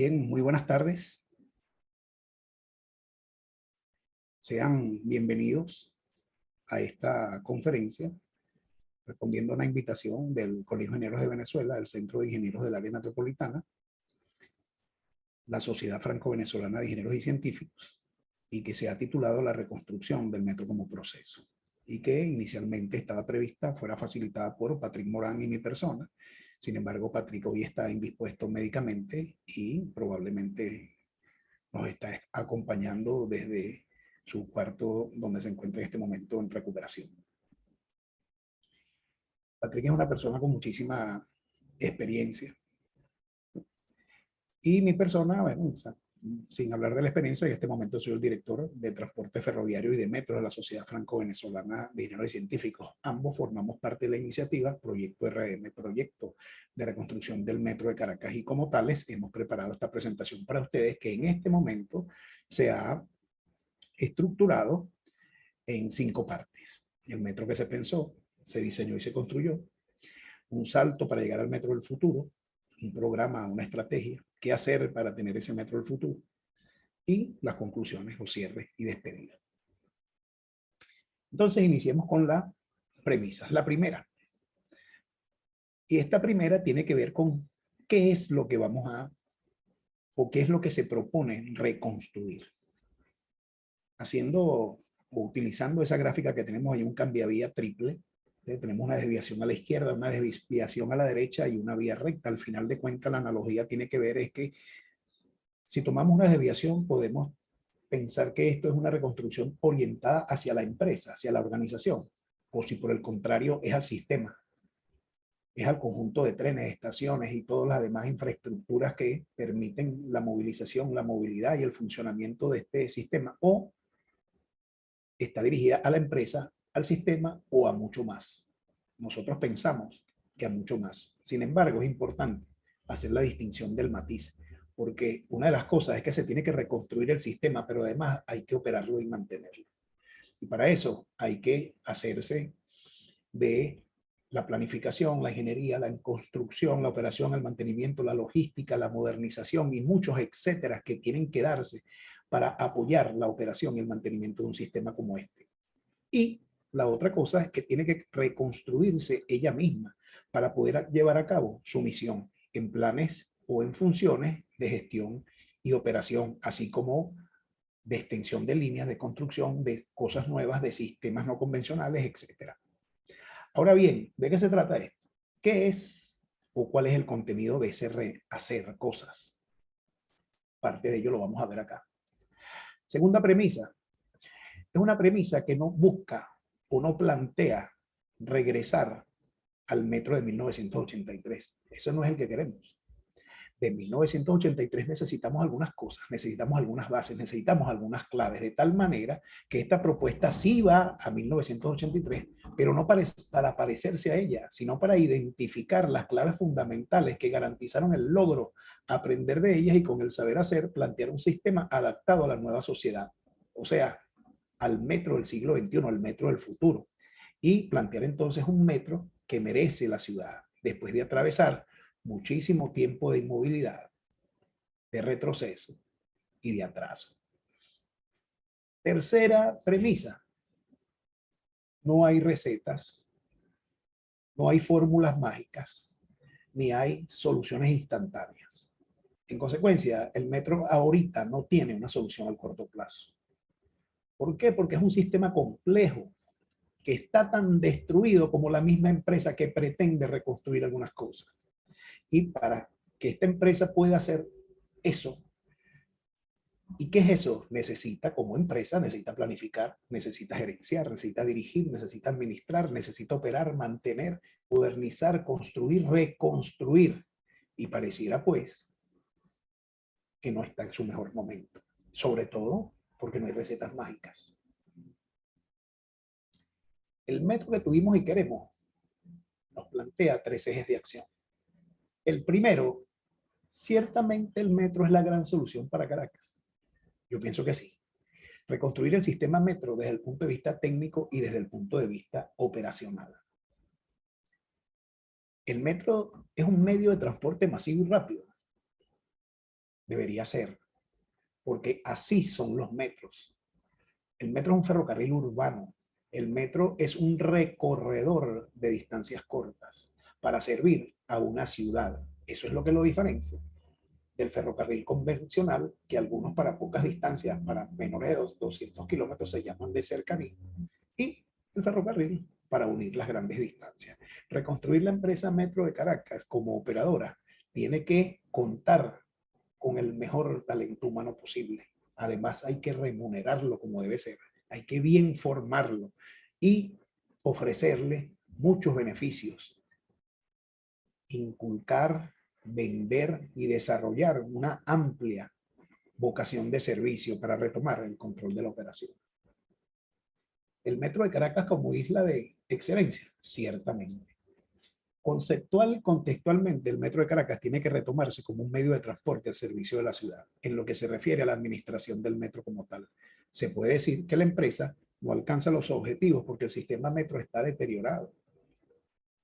Bien, muy buenas tardes. Sean bienvenidos a esta conferencia, respondiendo a una invitación del Colegio de Ingenieros de Venezuela, el Centro de Ingenieros del Área Metropolitana, la Sociedad Franco-Venezolana de Ingenieros y Científicos, y que se ha titulado La reconstrucción del metro como proceso, y que inicialmente estaba prevista fuera facilitada por Patrick Morán y mi persona. Sin embargo, Patrick hoy está indispuesto médicamente y probablemente nos está acompañando desde su cuarto donde se encuentra en este momento en recuperación. Patrick es una persona con muchísima experiencia y mi persona, bueno, o sea, sin hablar de la experiencia, en este momento soy el director de transporte ferroviario y de metro de la Sociedad Franco-Venezolana de Ingenieros y Científicos. Ambos formamos parte de la iniciativa Proyecto RM, Proyecto de Reconstrucción del Metro de Caracas, y como tales hemos preparado esta presentación para ustedes, que en este momento se ha estructurado en 5 partes. El metro que se pensó, se diseñó y se construyó, un salto para llegar al metro del futuro, un programa, una estrategia, qué hacer para tener ese metro del futuro, y las conclusiones o cierre y despedida. Entonces iniciemos con las premisas. La primera, y esta primera tiene que ver con qué es lo que vamos a, o qué es lo que se propone reconstruir. Haciendo o utilizando esa gráfica que tenemos ahí, un cambiavía triple. Tenemos una desviación a la izquierda, una desviación a la derecha y una vía recta. Al final de cuentas, la analogía tiene que ver es que si tomamos una desviación, podemos pensar que esto es una reconstrucción orientada hacia la empresa, hacia la organización, o si por el contrario es al sistema, es al conjunto de trenes, estaciones y todas las demás infraestructuras que permiten la movilización, la movilidad y el funcionamiento de este sistema, o está dirigida a la empresa, al sistema o a mucho más. Nosotros pensamos que a mucho más. Sin embargo, es importante hacer la distinción del matiz, porque una de las cosas es que se tiene que reconstruir el sistema, pero además hay que operarlo y mantenerlo. Y para eso hay que hacerse de la planificación, la ingeniería, la construcción, la operación, el mantenimiento, la logística, la modernización y muchos etcétera que tienen que darse para apoyar la operación y el mantenimiento de un sistema como este. Y la otra cosa es que tiene que reconstruirse ella misma para poder llevar a cabo su misión en planes o en funciones de gestión y operación, así como de extensión de líneas de construcción, de cosas nuevas, de sistemas no convencionales, etcétera. Ahora bien, ¿de qué se trata esto? ¿Qué es o cuál es el contenido de ese hacer cosas? Parte de ello lo vamos a ver acá. Segunda premisa. Es una premisa que no busca o no plantea regresar al metro de 1983. Eso no es el que queremos. De 1983 necesitamos algunas cosas, necesitamos algunas bases, necesitamos algunas claves, de tal manera que esta propuesta sí va a 1983, pero no para parecerse a ella, sino para identificar las claves fundamentales que garantizaron el logro, aprender de ellas y con el saber hacer plantear un sistema adaptado a la nueva sociedad, o sea, al metro del siglo XXI, al metro del futuro, y plantear entonces un metro que merece la ciudad después de atravesar muchísimo tiempo de inmovilidad, de retroceso y de atraso. Tercera premisa: no hay recetas, no hay fórmulas mágicas, ni hay soluciones instantáneas. En consecuencia, el metro ahorita no tiene una solución al corto plazo. ¿Por qué? Porque es un sistema complejo que está tan destruido como la misma empresa que pretende reconstruir algunas cosas. Y para que esta empresa pueda hacer eso, ¿y qué es eso? Necesita, como empresa, necesita planificar, necesita gerenciar, necesita dirigir, necesita administrar, necesita operar, mantener, modernizar, construir, reconstruir. Y pareciera, pues, que no está en su mejor momento. Sobre todo porque no hay recetas mágicas. El metro que tuvimos y queremos nos plantea 3 ejes de acción. El primero, ciertamente el metro es la gran solución para Caracas. Yo pienso que sí. Reconstruir el sistema metro desde el punto de vista técnico y desde el punto de vista operacional. El metro es un medio de transporte masivo y rápido. debería ser, porque así son los metros. El metro es un ferrocarril urbano. El metro es un recorredor de distancias cortas para servir a una ciudad. Eso es lo que lo diferencia del ferrocarril convencional, que algunos para pocas distancias, para menores de 200 kilómetros, se llaman de cercanía, y el ferrocarril para unir las grandes distancias. Reconstruir la empresa Metro de Caracas como operadora tiene que contar con el mejor talento humano posible. Además, hay que remunerarlo como debe ser, hay que bien formarlo y ofrecerle muchos beneficios, inculcar, vender y desarrollar una amplia vocación de servicio para retomar el control de la operación. El Metro de Caracas como isla de excelencia, ciertamente. Conceptual, contextualmente, el Metro de Caracas tiene que retomarse como un medio de transporte al servicio de la ciudad, en lo que se refiere a la administración del metro como tal. Se puede decir que la empresa no alcanza los objetivos porque el sistema metro está deteriorado,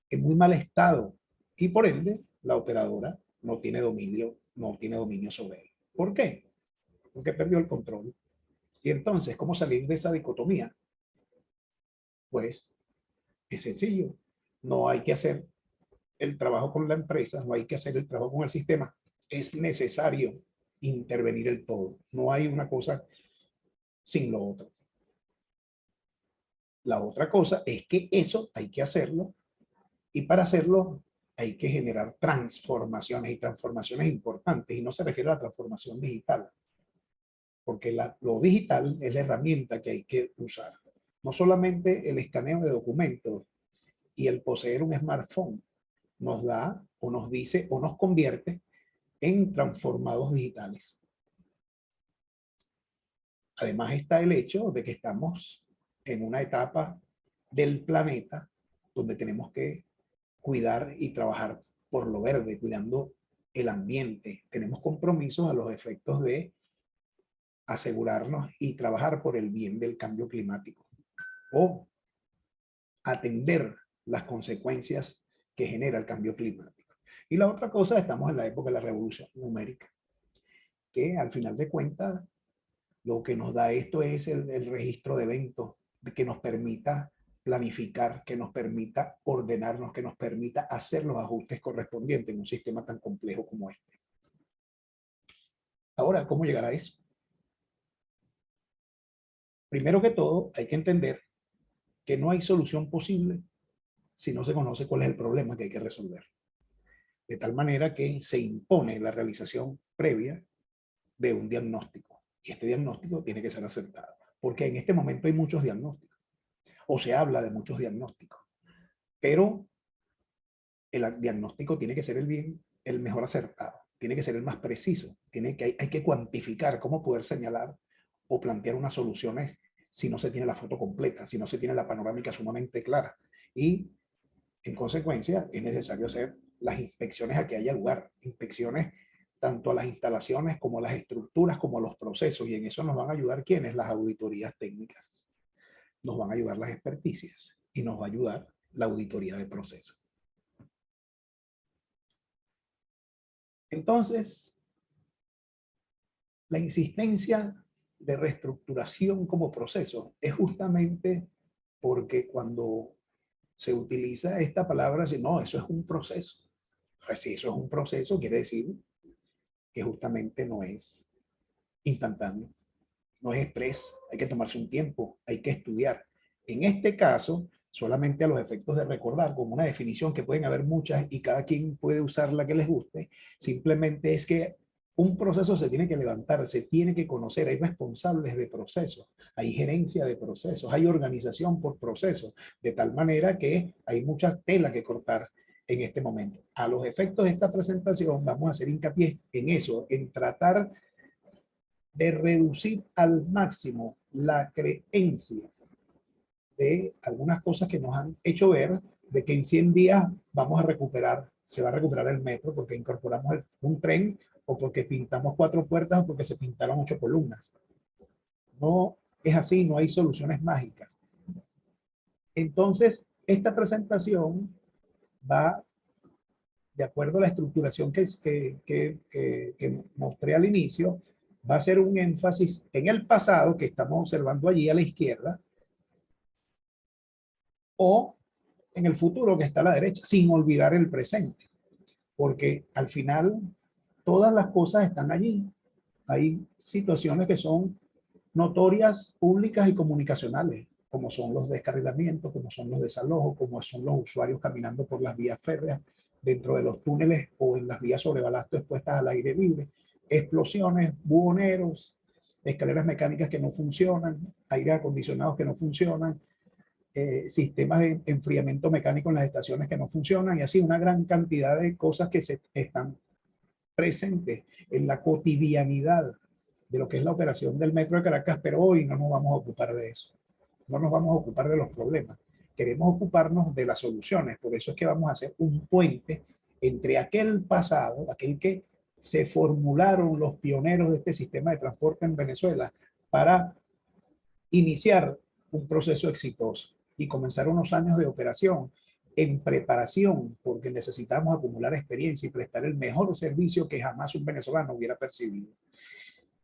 en muy mal estado, y por ende, la operadora no tiene dominio sobre él. ¿Por qué? Porque perdió el control. Y entonces, ¿cómo salir de esa dicotomía? Pues es sencillo. No hay que hacer el trabajo con la empresa, no hay que hacer el trabajo con el sistema. Es necesario intervenir el todo. No hay una cosa sin lo otro. La otra cosa es que eso hay que hacerlo, y para hacerlo hay que generar transformaciones, y transformaciones importantes, y no se refiere a la transformación digital, porque lo digital es la herramienta que hay que usar. No solamente el escaneo de documentos y el poseer un smartphone nos da o nos dice o nos convierte en transformados digitales. Además está el hecho de que estamos en una etapa del planeta donde tenemos que cuidar y trabajar por lo verde, cuidando el ambiente. Tenemos compromisos a los efectos de asegurarnos y trabajar por el bien del cambio climático o atender las consecuencias que genera el cambio climático. Y la otra cosa, estamos en la época de la revolución numérica, que al final de cuentas lo que nos da esto es el registro de eventos que nos permita planificar, que nos permita ordenarnos, que nos permita hacer los ajustes correspondientes en un sistema tan complejo como este. Ahora, ¿cómo llegar a eso? Primero que todo, hay que entender que no hay solución posible si no se conoce cuál es el problema que hay que resolver. De tal manera que se impone la realización previa de un diagnóstico. Y este diagnóstico tiene que ser acertado, porque en este momento hay muchos diagnósticos, o se habla de muchos diagnósticos, pero el diagnóstico tiene que ser el mejor acertado, tiene que ser el más preciso, hay que cuantificar cómo poder señalar o plantear unas soluciones si no se tiene la foto completa, si no se tiene la panorámica sumamente clara. Y en consecuencia es necesario hacer las inspecciones a que haya lugar, inspecciones tanto a las instalaciones como a las estructuras como a los procesos, y en eso nos van a ayudar ¿quiénes? Las auditorías técnicas, nos van a ayudar las experticias y nos va a ayudar la auditoría de procesos. Entonces, la insistencia de reestructuración como proceso es justamente porque cuando se utiliza esta palabra, no, eso es un proceso. Pues si eso es un proceso, quiere decir que justamente no es instantáneo, no es express, hay que tomarse un tiempo, hay que estudiar. En este caso, solamente a los efectos de recordar, como una definición que pueden haber muchas y cada quien puede usar la que les guste, simplemente es que un proceso se tiene que levantar, se tiene que conocer, hay responsables de procesos, hay gerencia de procesos, hay organización por procesos, de tal manera que hay mucha tela que cortar en este momento. A los efectos de esta presentación vamos a hacer hincapié en eso, en tratar de reducir al máximo la creencia de algunas cosas que nos han hecho ver de que en 100 días vamos a recuperar, se va a recuperar el metro porque incorporamos un tren o porque pintamos 4 puertas o porque se pintaron 8 columnas. No es así, no hay soluciones mágicas. Entonces, esta presentación va de acuerdo a la estructuración que mostré al inicio, va a ser un énfasis en el pasado que estamos observando allí a la izquierda, o en el futuro que está a la derecha, sin olvidar el presente, porque al final todas las cosas están allí. Hay situaciones que son notorias, públicas y comunicacionales, como son los descarrilamientos, como son los desalojos, como son los usuarios caminando por las vías férreas, dentro de los túneles o en las vías sobre balasto expuestas al aire libre, explosiones, buhoneros, escaleras mecánicas que no funcionan, aire acondicionados que no funcionan, sistemas de enfriamiento mecánico en las estaciones que no funcionan, y así una gran cantidad de cosas que se están presentes en la cotidianidad de lo que es la operación del Metro de Caracas, pero hoy no nos vamos a ocupar de eso. No nos vamos a ocupar de los problemas. Queremos ocuparnos de las soluciones. Por eso es que vamos a hacer un puente entre aquel pasado, aquel que se formularon los pioneros de este sistema de transporte en Venezuela, para iniciar un proceso exitoso y comenzar unos años de operación en preparación, porque necesitamos acumular experiencia y prestar el mejor servicio que jamás un venezolano hubiera percibido,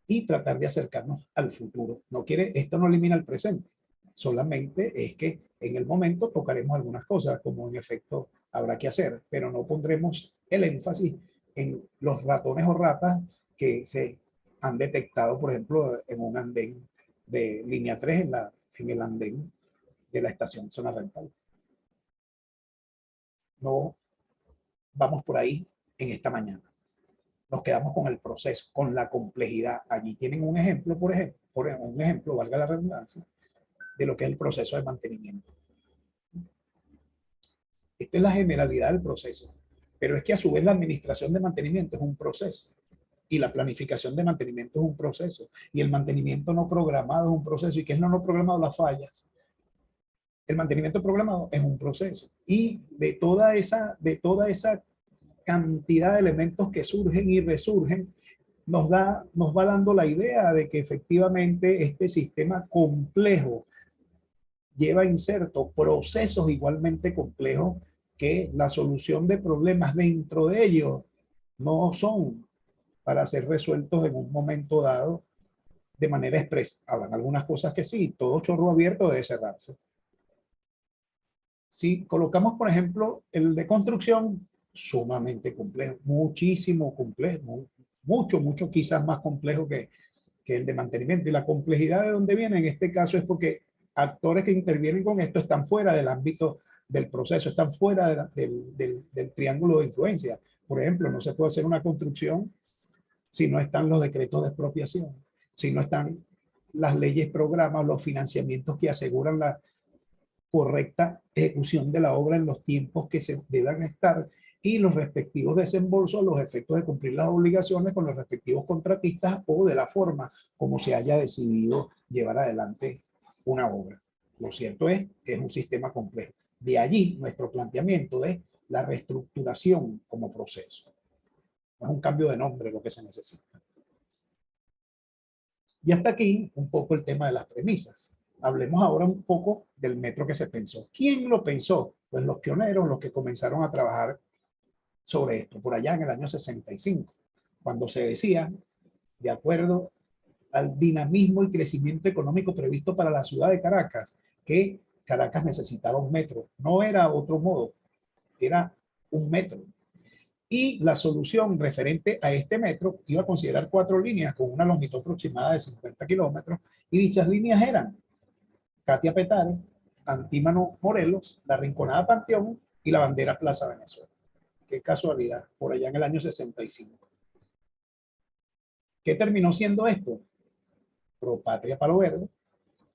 y tratar de acercarnos al futuro. Esto no elimina el presente, solamente es que en el momento tocaremos algunas cosas, como en efecto habrá que hacer, pero no pondremos el énfasis en los ratones o ratas que se han detectado, por ejemplo, en un andén de línea 3, en el andén de la estación Zona Rental. No vamos por ahí en esta mañana. Nos quedamos con el proceso, con la complejidad. Allí tienen un ejemplo, un ejemplo, valga la redundancia, de lo que es el proceso de mantenimiento. Esta es la generalidad del proceso, pero es que a su vez la administración de mantenimiento es un proceso, y la planificación de mantenimiento es un proceso, y el mantenimiento no programado es un proceso. ¿Y qué es lo no programado? Las fallas. El mantenimiento programado es un proceso, y de toda esa cantidad de elementos que surgen y resurgen, nos va dando la idea de que efectivamente este sistema complejo lleva inserto procesos igualmente complejos, que la solución de problemas dentro de ellos no son para ser resueltos en un momento dado de manera expresa. Habrán algunas cosas que sí, todo chorro abierto debe cerrarse. Si colocamos, por ejemplo, el de construcción, sumamente complejo, muchísimo complejo, mucho quizás más complejo que el de mantenimiento. Y la complejidad de donde viene en este caso es porque actores que intervienen con esto están fuera del ámbito del proceso, están fuera del triángulo de influencia. Por ejemplo, no se puede hacer una construcción si no están los decretos de expropiación, si no están las leyes, programas, los financiamientos que aseguran la correcta ejecución de la obra en los tiempos que se deban estar, y los respectivos desembolsos, los efectos de cumplir las obligaciones con los respectivos contratistas, o de la forma como se haya decidido llevar adelante una obra. Lo cierto es un sistema complejo. De allí nuestro planteamiento de la reestructuración como proceso. No es un cambio de nombre lo que se necesita. Y hasta aquí un poco el tema de las premisas. Hablemos ahora un poco del metro que se pensó. ¿Quién lo pensó? Pues los pioneros, los que comenzaron a trabajar sobre esto, por allá en el año 65, cuando se decía, de acuerdo al dinamismo y crecimiento económico previsto para la ciudad de Caracas, que Caracas necesitaba un metro. No era otro modo, era un metro. Y la solución referente a este metro iba a considerar 4 líneas con una longitud aproximada de 50 kilómetros, y dichas líneas eran Katia Petare, Antímano Morelos, la Rinconada Panteón y la Bandera Plaza Venezuela. Qué casualidad, por allá en el año 65. ¿Qué terminó siendo esto? Pro Patria Palo Verde,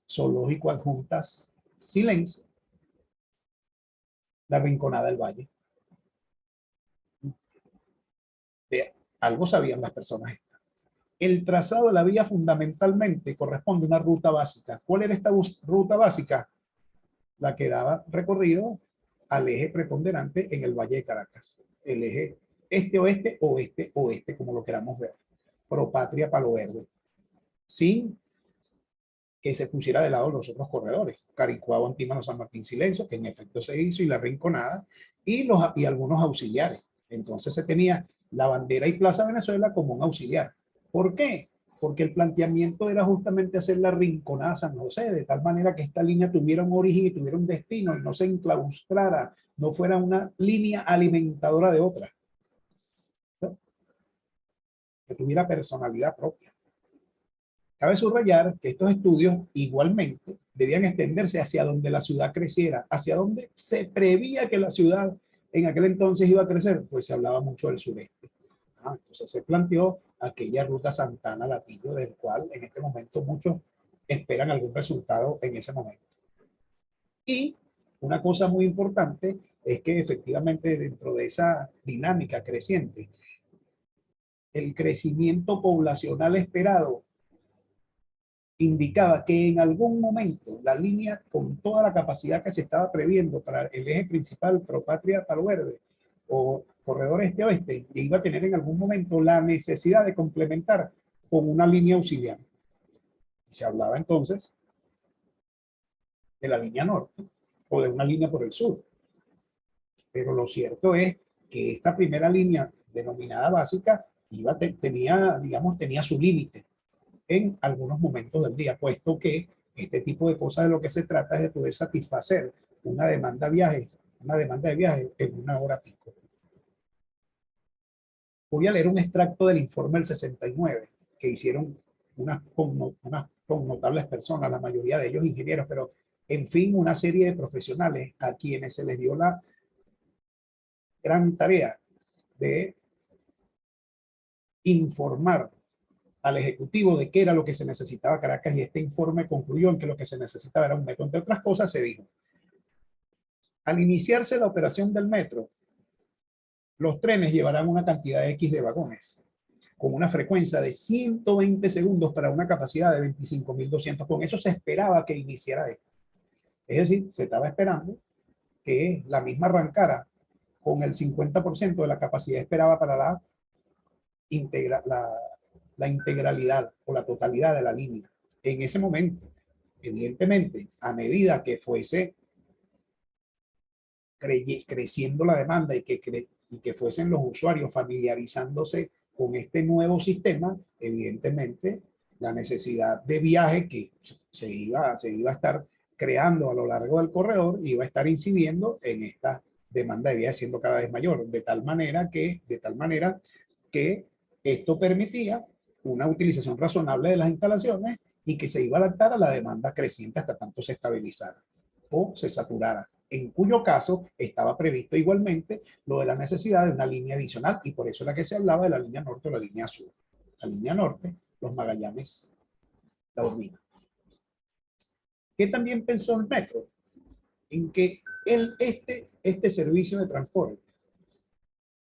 Zoológico Adjuntas Silencio, la Rinconada del Valle. De algo sabían las personas estas. El trazado de la vía fundamentalmente corresponde a una ruta básica. ¿Cuál era esta ruta básica? La que daba recorrido al eje preponderante en el Valle de Caracas. El eje este-oeste, oeste-oeste, como lo queramos ver. Pro Patria Palo Verde. Sin que se pusiera de lado los otros corredores. Caricuao, Antímano, San Martín, Silencio, que en efecto se hizo, y la Rinconada, y algunos auxiliares. Entonces se tenía la bandera y Plaza Venezuela como un auxiliar. ¿Por qué? Porque el planteamiento era justamente hacer la rinconada San José, de tal manera que esta línea tuviera un origen y tuviera un destino y no se enclaustrara, no fuera una línea alimentadora de otra, ¿no? Que tuviera personalidad propia. Cabe subrayar que estos estudios igualmente debían extenderse hacia donde la ciudad creciera, hacia donde se prevía que la ciudad en aquel entonces iba a crecer, pues se hablaba mucho del sureste. Entonces se planteó aquella ruta Santana-Latillo, del cual en este momento muchos esperan algún resultado en ese momento. Y una cosa muy importante es que efectivamente dentro de esa dinámica creciente, el crecimiento poblacional esperado indicaba que en algún momento la línea, con toda la capacidad que se estaba previendo para el eje principal Propatria-Palo Verde o corredor este-oeste, iba a tener en algún momento la necesidad de complementar con una línea auxiliar. Y se hablaba entonces de la línea norte o de una línea por el sur. Pero lo cierto es que esta primera línea denominada básica tenía su límite en algunos momentos del día, puesto que este tipo de cosas de lo que se trata es de poder satisfacer una demanda de viajes en una hora pico. Voy a leer un extracto del informe del 69 que hicieron unas connotables personas, la mayoría de ellos ingenieros, pero en fin, una serie de profesionales a quienes se les dio la gran tarea de informar al Ejecutivo de qué era lo que se necesitaba Caracas, y este informe concluyó en que lo que se necesitaba era un metro. Entre otras cosas, se dijo: al iniciarse la operación del metro, los trenes llevarán una cantidad X de vagones, con una frecuencia de 120 segundos para una capacidad de 25.200. Con eso se esperaba que iniciara esto. Es decir, se estaba esperando que la misma arrancara con el 50% de la capacidad esperada para la integralidad o la totalidad de la línea. En ese momento, evidentemente, a medida que fuese creciendo la demanda y que fuesen los usuarios familiarizándose con este nuevo sistema, evidentemente la necesidad de viaje que se iba a estar creando a lo largo del corredor iba a estar incidiendo en esta demanda de viaje siendo cada vez mayor, de tal manera que esto permitía una utilización razonable de las instalaciones y que se iba a adaptar a la demanda creciente hasta tanto se estabilizara o se saturara, en cuyo caso estaba previsto igualmente lo de la necesidad de una línea adicional, y por eso era que se hablaba de la línea norte o la línea sur. La línea norte, los Magallanes, la Urbina. ¿Qué también pensó el metro? En que este servicio de transporte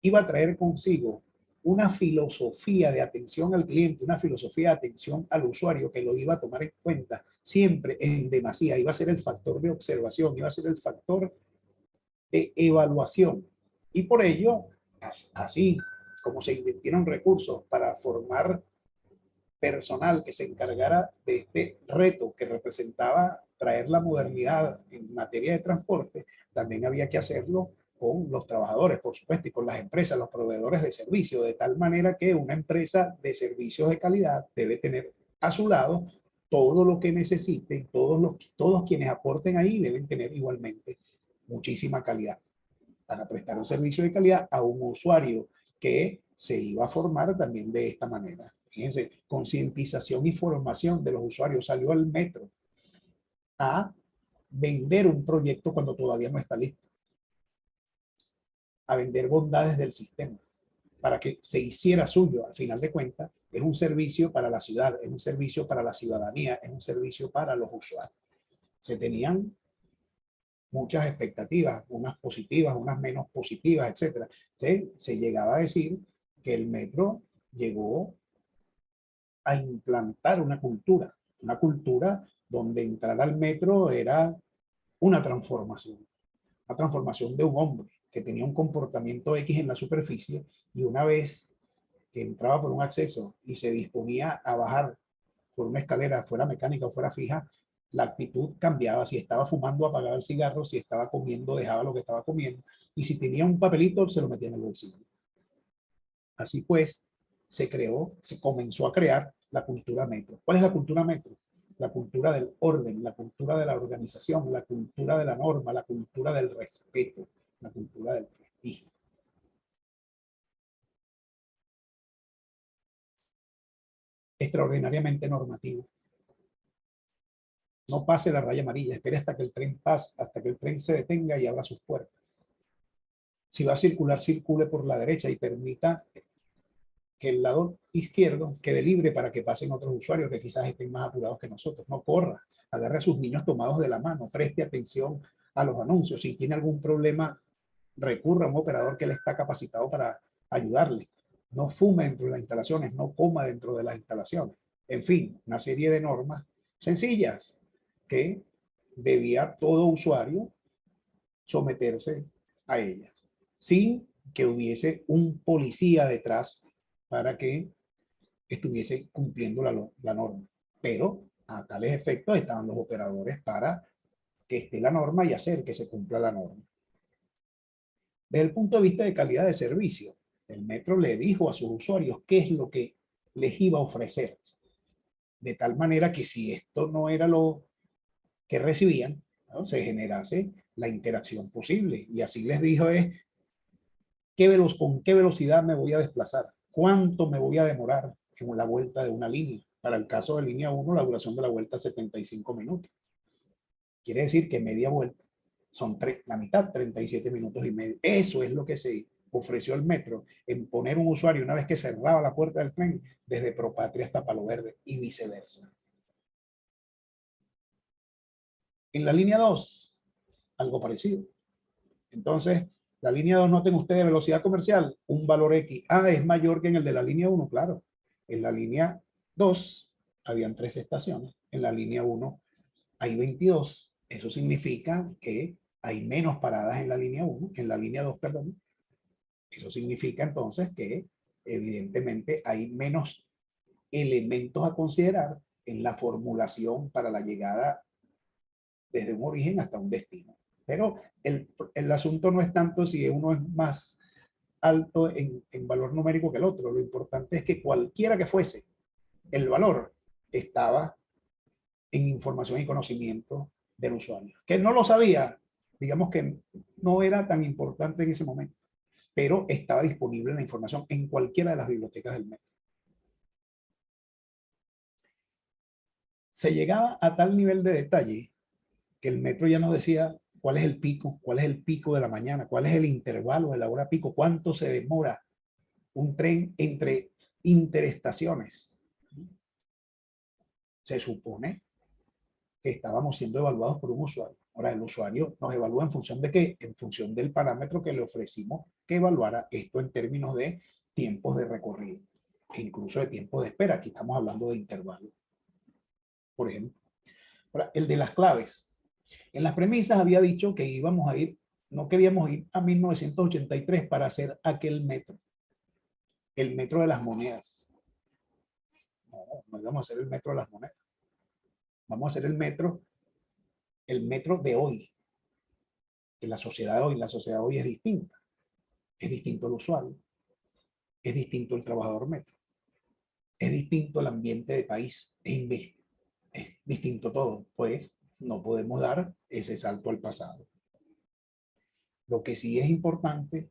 iba a traer consigo una filosofía de atención al cliente, una filosofía de atención al usuario que lo iba a tomar en cuenta siempre en demasía, iba a ser el factor de observación, iba a ser el factor de evaluación. Y por ello, así como se invirtieron recursos para formar personal que se encargara de este reto que representaba traer la modernidad en materia de transporte, también había que hacerlo con los trabajadores, por supuesto, y con las empresas, los proveedores de servicios, de tal manera que una empresa de servicios de calidad debe tener a su lado todo lo que necesite, todos quienes aporten ahí deben tener igualmente muchísima calidad para prestar un servicio de calidad a un usuario que se iba a formar también de esta manera. Fíjense, concientización y formación de los usuarios. Salió al metro a vender un proyecto cuando todavía no está listo, a vender bondades del sistema para que se hiciera suyo. Al final de cuentas, es un servicio para la ciudad, es un servicio para la ciudadanía, es un servicio para los usuarios. Se tenían muchas expectativas, unas positivas, unas menos positivas, etcétera. Se llegaba a decir que el metro llegó a implantar una cultura donde entrar al metro era una transformación de un hombre que tenía un comportamiento X en la superficie, y una vez que entraba por un acceso y se disponía a bajar por una escalera, fuera mecánica o fuera fija, la actitud cambiaba. Si estaba fumando, apagaba el cigarro; si estaba comiendo, dejaba lo que estaba comiendo; y si tenía un papelito, se lo metía en el bolsillo. Así pues, se comenzó a crear la cultura metro. ¿Cuál es la cultura metro? La cultura del orden, la cultura de la organización, la cultura de la norma, la cultura del respeto, la cultura del prestigio. Extraordinariamente normativo. No pase la raya amarilla, espere hasta que el tren pase, hasta que el tren se detenga y abra sus puertas. Si va a circular, circule por la derecha y permita que el lado izquierdo quede libre para que pasen otros usuarios que quizás estén más apurados que nosotros. No corra, agarre a sus niños tomados de la mano, preste atención a los anuncios. Si tiene algún problema, recurra a un operador que le está capacitado para ayudarle. No fume dentro de las instalaciones, no coma dentro de las instalaciones. En fin, una serie de normas sencillas que debía todo usuario someterse a ellas, sin que hubiese un policía detrás para que estuviese cumpliendo la norma. Pero a tales efectos estaban los operadores para que esté la norma y hacer que se cumpla la norma. Desde el punto de vista de calidad de servicio, el metro le dijo a sus usuarios qué es lo que les iba a ofrecer. De tal manera que si esto no era lo que recibían, ¿no?, se generase la interacción posible. Y así les dijo es, con qué velocidad me voy a desplazar, cuánto me voy a demorar en la vuelta de una línea. Para el caso de línea 1, la duración de la vuelta es 75 minutos. Quiere decir que media vuelta son la mitad, 37 minutos y medio. Eso es lo que se ofreció el metro en poner un usuario una vez que cerraba la puerta del tren desde Propatria hasta Palo Verde y viceversa. En la línea 2, algo parecido. Entonces, la línea 2, noten ustedes, velocidad comercial, un valor X. Ah, es mayor que en el de la línea 1, claro. En la línea 2 habían 3 estaciones. En la línea 1 hay 22. Eso significa que hay menos paradas en la línea 1, en la línea 2, perdón. Eso significa entonces que evidentemente hay menos elementos a considerar en la formulación para la llegada desde un origen hasta un destino. Pero el asunto no es tanto si uno es más alto en valor numérico que el otro. Lo importante es que cualquiera que fuese el valor estaba en información y conocimiento del usuario. Que no lo sabía, digamos que no era tan importante en ese momento, pero estaba disponible la información en cualquiera de las bibliotecas del metro. Se llegaba a tal nivel de detalle que el metro ya nos decía cuál es el pico, cuál es el pico de la mañana, cuál es el intervalo de la hora pico, cuánto se demora un tren entre interestaciones. Se supone que estábamos siendo evaluados por un usuario. Ahora, el usuario nos evalúa en función de qué? En función del parámetro que le ofrecimos que evaluara esto en términos de tiempos de recorrido, e incluso de tiempo de espera. Aquí estamos hablando de intervalos, por ejemplo. Ahora, el de las claves. En las premisas había dicho que íbamos a ir, no queríamos ir a 1983 para hacer aquel metro, el metro de las monedas. No, no íbamos a hacer el metro de las monedas. Vamos a hacer el metro de hoy, de la sociedad de hoy. La sociedad de hoy es distinta. Es distinto el usuario, es distinto el trabajador metro, es distinto el ambiente de país, es distinto todo. Pues no podemos dar ese salto al pasado. Lo que sí es importante,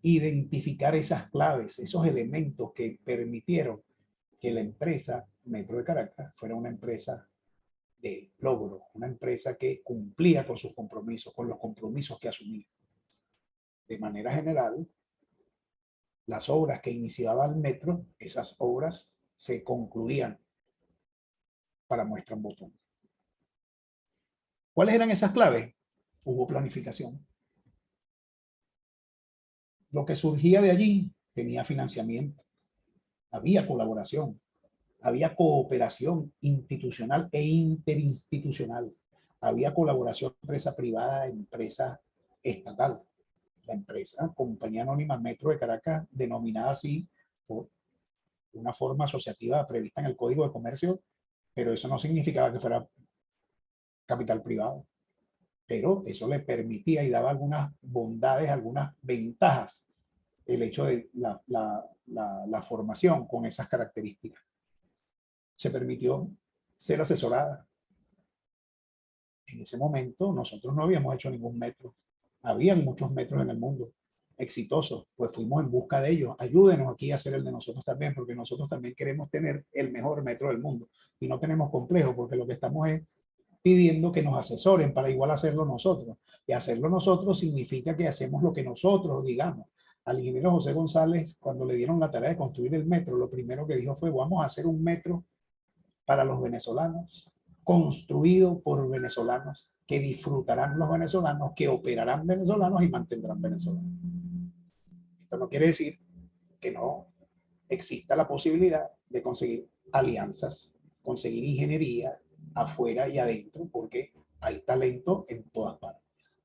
identificar esas claves, esos elementos que permitieron que la empresa Metro de Caracas fuera una empresa de logro, una empresa que cumplía con sus compromisos, con los compromisos que asumía. De manera general, las obras que iniciaba el metro, esas obras se concluían para muestra en botón. ¿Cuáles eran esas claves? Hubo planificación. Lo que surgía de allí tenía financiamiento, había colaboración, había cooperación institucional e interinstitucional, había colaboración empresa privada, empresa estatal. La empresa Compañía Anónima Metro de Caracas, denominada así por una forma asociativa prevista en el Código de Comercio, pero eso no significaba que fuera capital privado. Pero eso le permitía y daba algunas bondades, algunas ventajas el hecho de la formación con esas características. Se permitió ser asesorada. En ese momento nosotros no habíamos hecho ningún metro. Habían muchos metros en el mundo exitosos, pues fuimos en busca de ellos. Ayúdenos aquí a hacer el de nosotros también, porque nosotros también queremos tener el mejor metro del mundo y no tenemos complejo, porque lo que estamos es pidiendo que nos asesoren para igual hacerlo nosotros. Y hacerlo nosotros significa que hacemos lo que nosotros digamos. Al ingeniero José González, cuando le dieron la tarea de construir el metro, lo primero que dijo fue: vamos a hacer un metro para los venezolanos, construido por venezolanos, que disfrutarán los venezolanos, que operarán venezolanos y mantendrán venezolanos. Esto no quiere decir que no exista la posibilidad de conseguir alianzas, conseguir ingeniería afuera y adentro, porque hay talento en todas partes.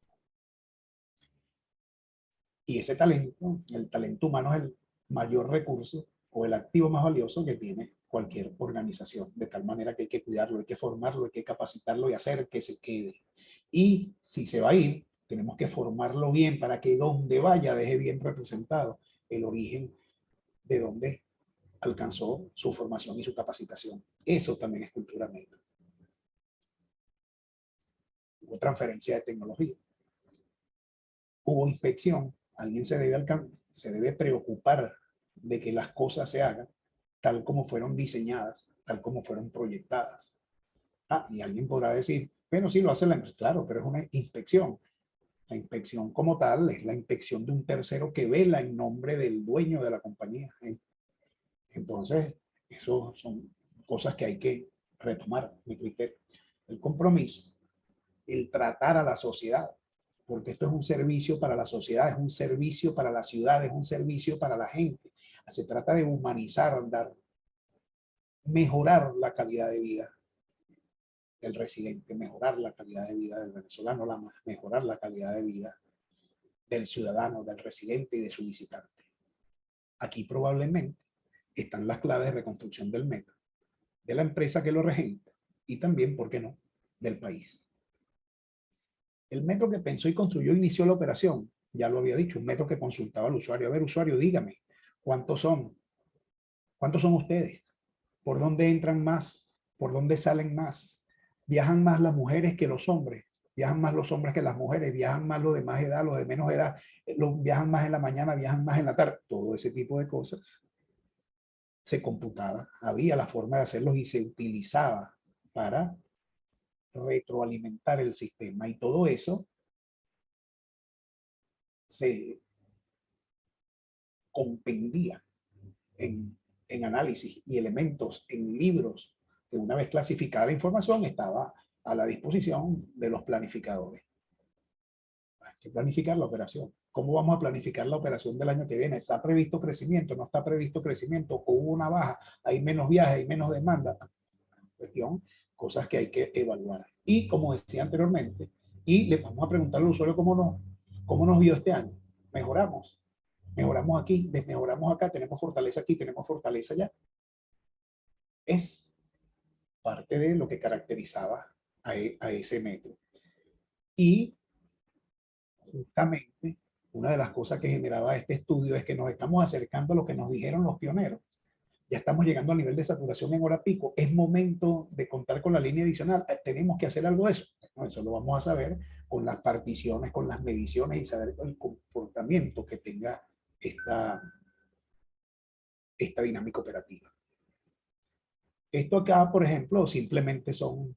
Y ese talento, el talento humano, es el mayor recurso o el activo más valioso que tiene cualquier organización, de tal manera que hay que cuidarlo, hay que formarlo, hay que capacitarlo y hacer que se quede. Y si se va a ir, tenemos que formarlo bien para que donde vaya deje bien representado el origen de donde alcanzó su formación y su capacitación. Eso también es cultura médica. Hubo transferencia de tecnología, hubo inspección, alguien se debe preocupar de que las cosas se hagan tal como fueron diseñadas, tal como fueron proyectadas. Ah, y alguien podrá decir, bueno, sí lo hace la empresa, claro, pero es una inspección. La inspección como tal es la inspección de un tercero que vela en nombre del dueño de la compañía. Entonces, eso son cosas que hay que retomar, mi criterio. El compromiso, el tratar a la sociedad, porque esto es un servicio para la sociedad, es un servicio para la ciudad, es un servicio para la gente. Se trata de humanizar, dar, mejorar la calidad de vida del residente, mejorar la calidad de vida del venezolano, mejorar la calidad de vida del ciudadano, del residente y de su visitante. Aquí probablemente están las claves de reconstrucción del metro, de la empresa que lo regenta y también, ¿por qué no?, del país. El metro que pensó y construyó inició la operación, ya lo había dicho, un metro que consultaba al usuario. A ver, usuario, dígame, ¿cuántos son? ¿Cuántos son ustedes? ¿Por dónde entran más? ¿Por dónde salen más? ¿Viajan más las mujeres que los hombres? ¿Viajan más los hombres que las mujeres? ¿Viajan más los de más edad, los de menos edad? ¿Viajan más en la mañana, viajan más en la tarde? Todo ese tipo de cosas se computaba. Había la forma de hacerlos y se utilizaba para retroalimentar el sistema. Y todo eso se compendía en análisis y elementos en libros que, una vez clasificada la información, estaba a la disposición de los planificadores. Hay que planificar la operación. ¿Cómo vamos a planificar la operación del año que viene? ¿Está previsto crecimiento? ¿No está previsto crecimiento? ¿O hubo una baja? ¿Hay menos viajes? ¿Hay menos demanda? Cuestión, cosas que hay que evaluar. Y como decía anteriormente, y le vamos a preguntar al usuario cómo nos vio este año. ¿Mejoramos? Mejoramos aquí, desmejoramos acá, tenemos fortaleza aquí, tenemos fortaleza allá. Es parte de lo que caracterizaba a ese metro. Y justamente una de las cosas que generaba este estudio es que nos estamos acercando a lo que nos dijeron los pioneros. Ya estamos llegando al nivel de saturación en hora pico. Es momento de contar con la línea adicional. Tenemos que hacer algo de eso. No, eso lo vamos a saber con las particiones, con las mediciones y saber el comportamiento que tenga esta dinámica operativa. Esto acá, por ejemplo, simplemente son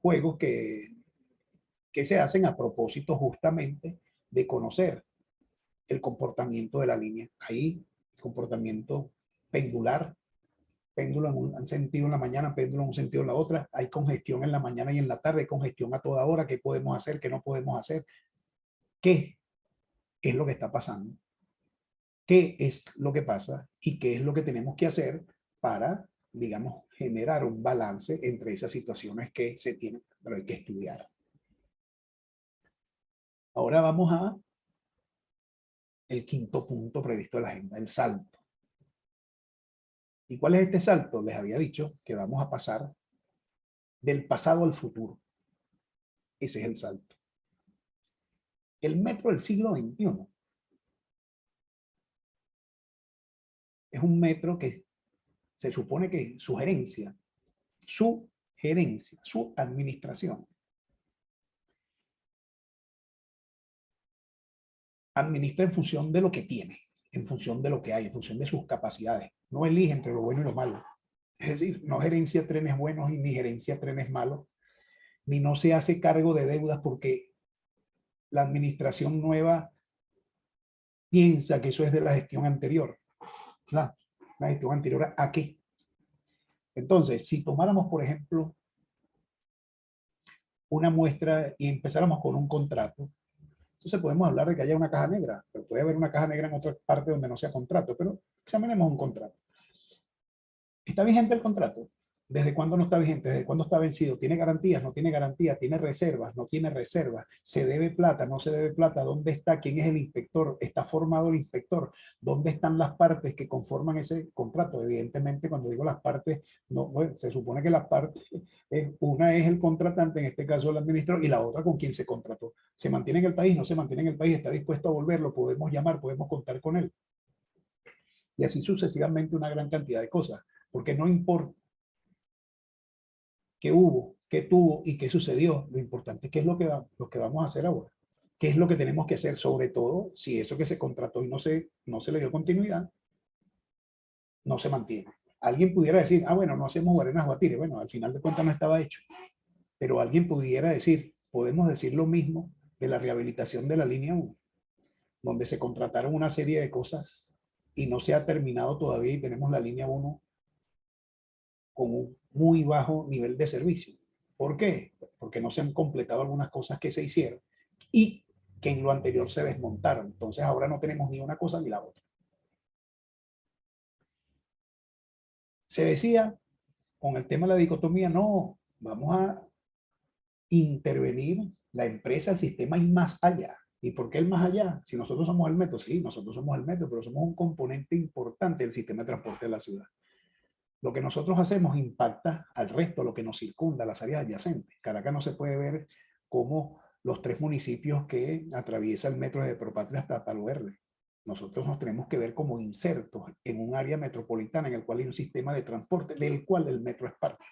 juegos que se hacen a propósito justamente de conocer el comportamiento de la línea. Ahí, comportamiento pendular, péndulo en un sentido en la mañana, péndulo en un sentido en la otra. Hay congestión en la mañana y en la tarde, congestión a toda hora. ¿Qué podemos hacer? ¿Qué no podemos hacer? ¿Qué es lo que está pasando? ¿Qué es lo que pasa? ¿Y qué es lo que tenemos que hacer para, digamos, generar un balance entre esas situaciones que se tienen, pero hay que estudiar? Ahora vamos a el quinto punto previsto de la agenda, el salto. ¿Y cuál es este salto? Les había dicho que vamos a pasar del pasado al futuro. Ese es el salto. El metro del siglo XXI es un metro que se supone que su gerencia, su administración, administra en función de lo que tiene, en función de lo que hay, en función de sus capacidades. No elige entre lo bueno y lo malo. Es decir, no gerencia trenes buenos y ni gerencia trenes malos, ni no se hace cargo de deudas porque la administración nueva piensa que eso es de la gestión anterior. La gestión anterior ¿a qué? Entonces, si tomáramos, por ejemplo, una muestra y empezáramos con un contrato, entonces podemos hablar de que haya una caja negra, pero puede haber una caja negra en otra parte donde no sea contrato, pero examinemos un contrato. ¿Está vigente el contrato? ¿Desde cuándo no está vigente? ¿Desde cuándo está vencido? ¿Tiene garantías? ¿No tiene garantías? ¿Tiene reservas? ¿No tiene reservas? ¿Se debe plata? ¿No se debe plata? ¿Dónde está? ¿Quién es el inspector? ¿Está formado el inspector? ¿Dónde están las partes que conforman ese contrato? Evidentemente, cuando digo las partes, no, bueno, se supone que las partes, una es el contratante, en este caso el administrador, y la otra con quien se contrató. ¿Se mantiene en el país? ¿No se mantiene en el país? ¿Está dispuesto a volverlo? ¿Podemos llamar? ¿Podemos contar con él? Y así sucesivamente una gran cantidad de cosas. Porque no importa qué hubo, qué tuvo y qué sucedió. Lo importante es qué es lo que vamos a hacer ahora. ¿Qué es lo que tenemos que hacer? Sobre todo si eso que se contrató y no se le dio continuidad, no se mantiene. Alguien pudiera decir, ah, bueno, no hacemos Guarenas Guatire. Bueno, al final de cuentas no estaba hecho. Pero alguien pudiera decir, podemos decir lo mismo de la rehabilitación de la línea 1, donde se contrataron una serie de cosas y no se ha terminado todavía y tenemos la línea 1 con un muy bajo nivel de servicio. ¿Por qué? Porque no se han completado algunas cosas que se hicieron y que en lo anterior se desmontaron. Entonces ahora no tenemos ni una cosa ni la otra. Se decía con el tema de la dicotomía, no, vamos a intervenir la empresa, el sistema y más allá. ¿Y por qué el más allá? Si nosotros somos el metro, sí, nosotros somos el metro, pero somos un componente importante del sistema de transporte de la ciudad. Lo que nosotros hacemos impacta al resto, lo que nos circunda, las áreas adyacentes. Caracas no se puede ver como los 3 municipios que atraviesa el metro de Propatria hasta Palo Verde. Nosotros nos tenemos que ver como insertos en un área metropolitana en el cual hay un sistema de transporte del cual el metro es parte.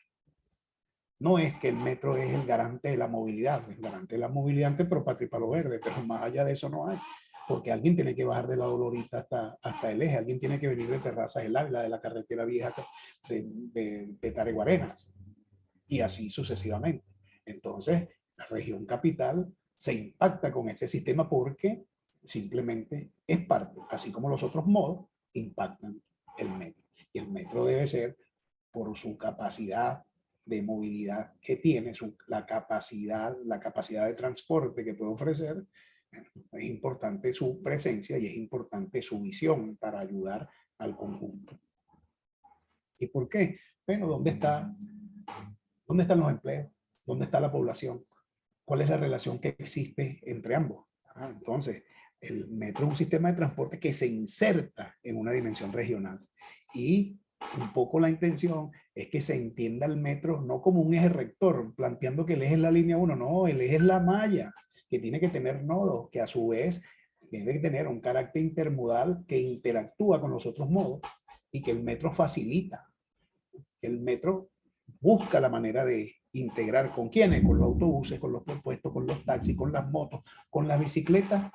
No es que el metro es el garante de la movilidad, el garante de la movilidad entre Propatria y Palo Verde, pero más allá de eso no hay. Porque alguien tiene que bajar de la Dolorita hasta el eje, alguien tiene que venir de Terrazas del Ávila, de la carretera vieja de Petare Guarenas, y así sucesivamente. Entonces, la región capital se impacta con este sistema porque simplemente es parte, así como los otros modos impactan el metro. Y el metro debe ser, por su capacidad de movilidad que tiene, la capacidad de transporte que puede ofrecer, es importante su presencia y es importante su visión para ayudar al conjunto. ¿Y por qué? Bueno, ¿dónde están los empleos? ¿Dónde está la población? ¿Cuál es la relación que existe entre ambos? Entonces, el metro es un sistema de transporte que se inserta en una dimensión regional y un poco la intención es que se entienda el metro no como un eje rector, planteando que el eje es la línea 1, no, el eje es la malla, que tiene que tener nodos, que a su vez debe tener un carácter intermodal que interactúa con los otros modos y que el metro facilita. El metro busca la manera de integrar con quiénes, con los autobuses, con los propuestos, con los taxis, con las motos, con las bicicletas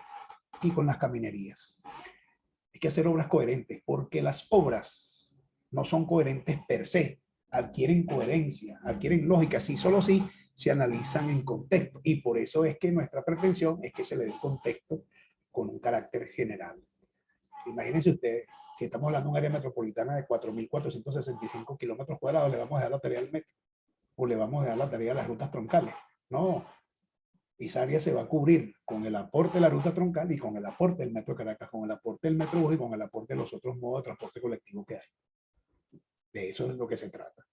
y con las caminerías. Hay que hacer obras coherentes, porque las obras no son coherentes per se, adquieren coherencia, adquieren lógica, sí, solo sí se analizan en contexto. Y por eso es que nuestra pretensión es que se le dé contexto con un carácter general. Imagínense ustedes, si estamos hablando de un área metropolitana de 4.465 kilómetros cuadrados, ¿le vamos a dar la tarea al metro? ¿O le vamos a dar la tarea a las rutas troncales? No, esa área se va a cubrir con el aporte de la ruta troncal y con el aporte del metro de Caracas, con el aporte del Metrobús y con el aporte de los otros modos de transporte colectivo que hay. De eso es lo que se trata.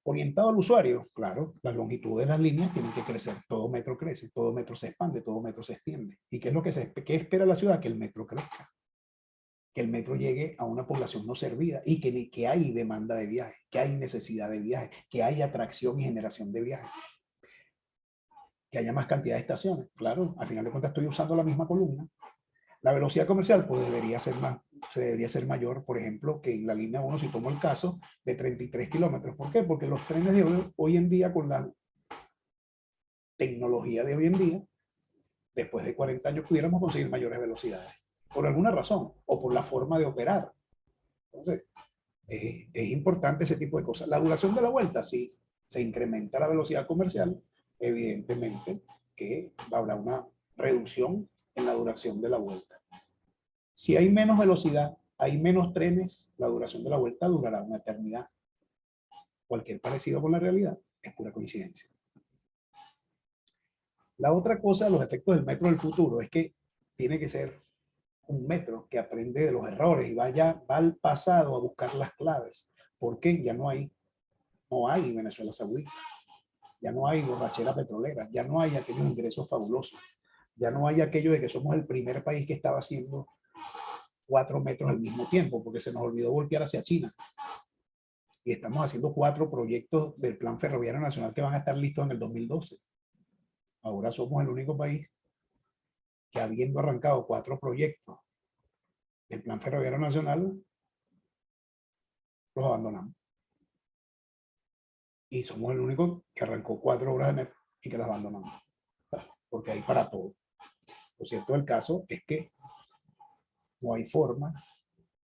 Orientado al usuario, claro, la longitud de las líneas tienen que crecer. Todo metro crece, todo metro se expande, todo metro se extiende. ¿Y qué es lo que qué espera la ciudad? Que el metro crezca, que el metro llegue a una población no servida y que hay demanda de viaje, que hay necesidad de viaje, que hay atracción y generación de viaje, que haya más cantidad de estaciones. Claro, al final de cuentas estoy usando la misma columna. La velocidad comercial pues debería ser se debería ser mayor, por ejemplo, que en la línea 1, si tomo el caso, de 33 kilómetros. ¿Por qué? Porque los trenes de hoy en día, con la tecnología de hoy en día, después de 40 años pudiéramos conseguir mayores velocidades, por alguna razón, o por la forma de operar. Entonces, es importante ese tipo de cosas. La duración de la vuelta, si se incrementa la velocidad comercial, evidentemente que habrá una reducción en la duración de la vuelta. Si hay menos velocidad, hay menos trenes, la duración de la vuelta durará una eternidad. Cualquier parecido con la realidad es pura coincidencia. La otra cosa, los efectos del metro del futuro, es que tiene que ser un metro que aprende de los errores y va al pasado a buscar las claves. Porque ya no hay Venezuela Saudita, ya no hay borrachera petrolera, ya no hay aquellos ingresos fabulosos, ya no hay aquello de que somos el primer país que estaba haciendo 4 metros al mismo tiempo, porque se nos olvidó voltear hacia China. Y estamos haciendo 4 proyectos del Plan Ferroviario Nacional que van a estar listos en el 2012. Ahora somos el único país que, habiendo arrancado 4 proyectos del Plan Ferroviario Nacional, los abandonamos. Y somos el único que arrancó 4 obras de metro y que las abandonamos. Porque hay para todo. Lo cierto del caso es que no hay forma,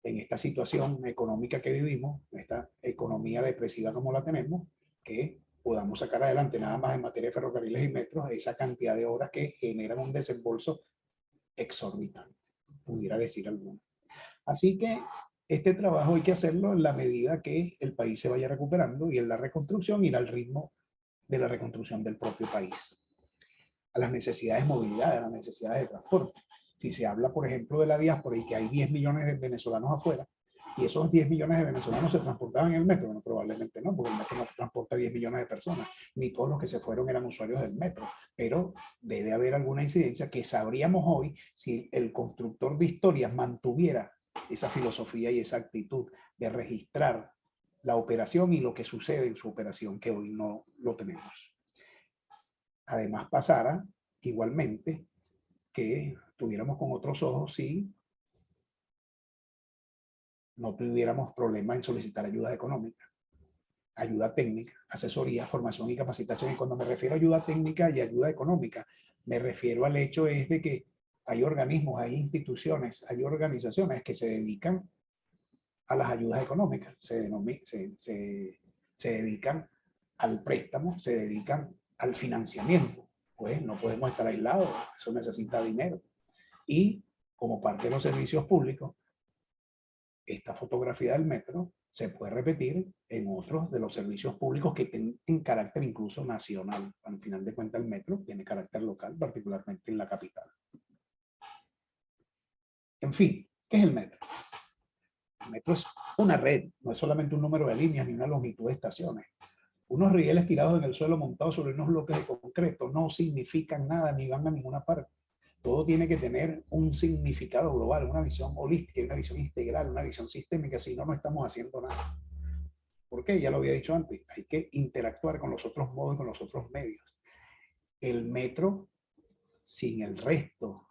en esta situación económica que vivimos, esta economía depresiva como la tenemos, que podamos sacar adelante nada más en materia de ferrocarriles y metros esa cantidad de obras que generan un desembolso exorbitante, pudiera decir alguno. Así que este trabajo hay que hacerlo en la medida que el país se vaya recuperando, y en la reconstrucción ir al ritmo de la reconstrucción del propio país, a las necesidades de movilidad, a las necesidades de transporte. Si se habla, por ejemplo, de la diáspora y que hay 10 millones de venezolanos afuera, y esos 10 millones de venezolanos se transportaban en el metro, bueno, probablemente no, porque el metro no transporta 10 millones de personas, ni todos los que se fueron eran usuarios del metro, pero debe haber alguna incidencia que sabríamos hoy si el constructor de historias mantuviera esa filosofía y esa actitud de registrar la operación y lo que sucede en su operación, que hoy no lo tenemos. Además, pasara igualmente que tuviéramos con otros ojos si no tuviéramos problemas en solicitar ayuda económica, ayuda técnica, asesoría, formación y capacitación. Y cuando me refiero a ayuda técnica y ayuda económica, me refiero al hecho es de que hay organismos, hay instituciones, hay organizaciones que se dedican a las ayudas económicas, se dedican al préstamo, se dedican al financiamiento. Pues no podemos estar aislados, eso necesita dinero. Y como parte de los servicios públicos, esta fotografía del metro se puede repetir en otros de los servicios públicos que tienen carácter incluso nacional. Al final de cuentas, el metro tiene carácter local, particularmente en la capital. En fin, ¿qué es el metro? El metro es una red, no es solamente un número de líneas ni una longitud de estaciones. Unos rieles tirados en el suelo montados sobre unos bloques de concreto no significan nada ni van a ninguna parte. Todo tiene que tener un significado global, una visión holística, una visión integral, una visión sistémica, si no, no estamos haciendo nada. ¿Por qué? Ya lo había dicho antes, hay que interactuar con los otros modos y con los otros medios. El metro, sin el resto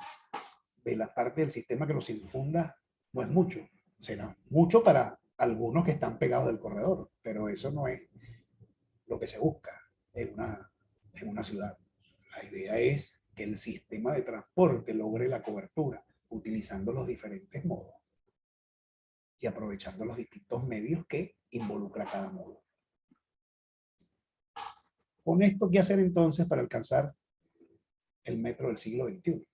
de la parte del sistema que lo circunda, no es mucho. Será mucho para algunos que están pegados del corredor, pero eso no es lo que se busca en una ciudad. La idea es que el sistema de transporte logre la cobertura utilizando los diferentes modos y aprovechando los distintos medios que involucra cada modo. Con esto, ¿qué hacer entonces para alcanzar el metro del siglo XXI?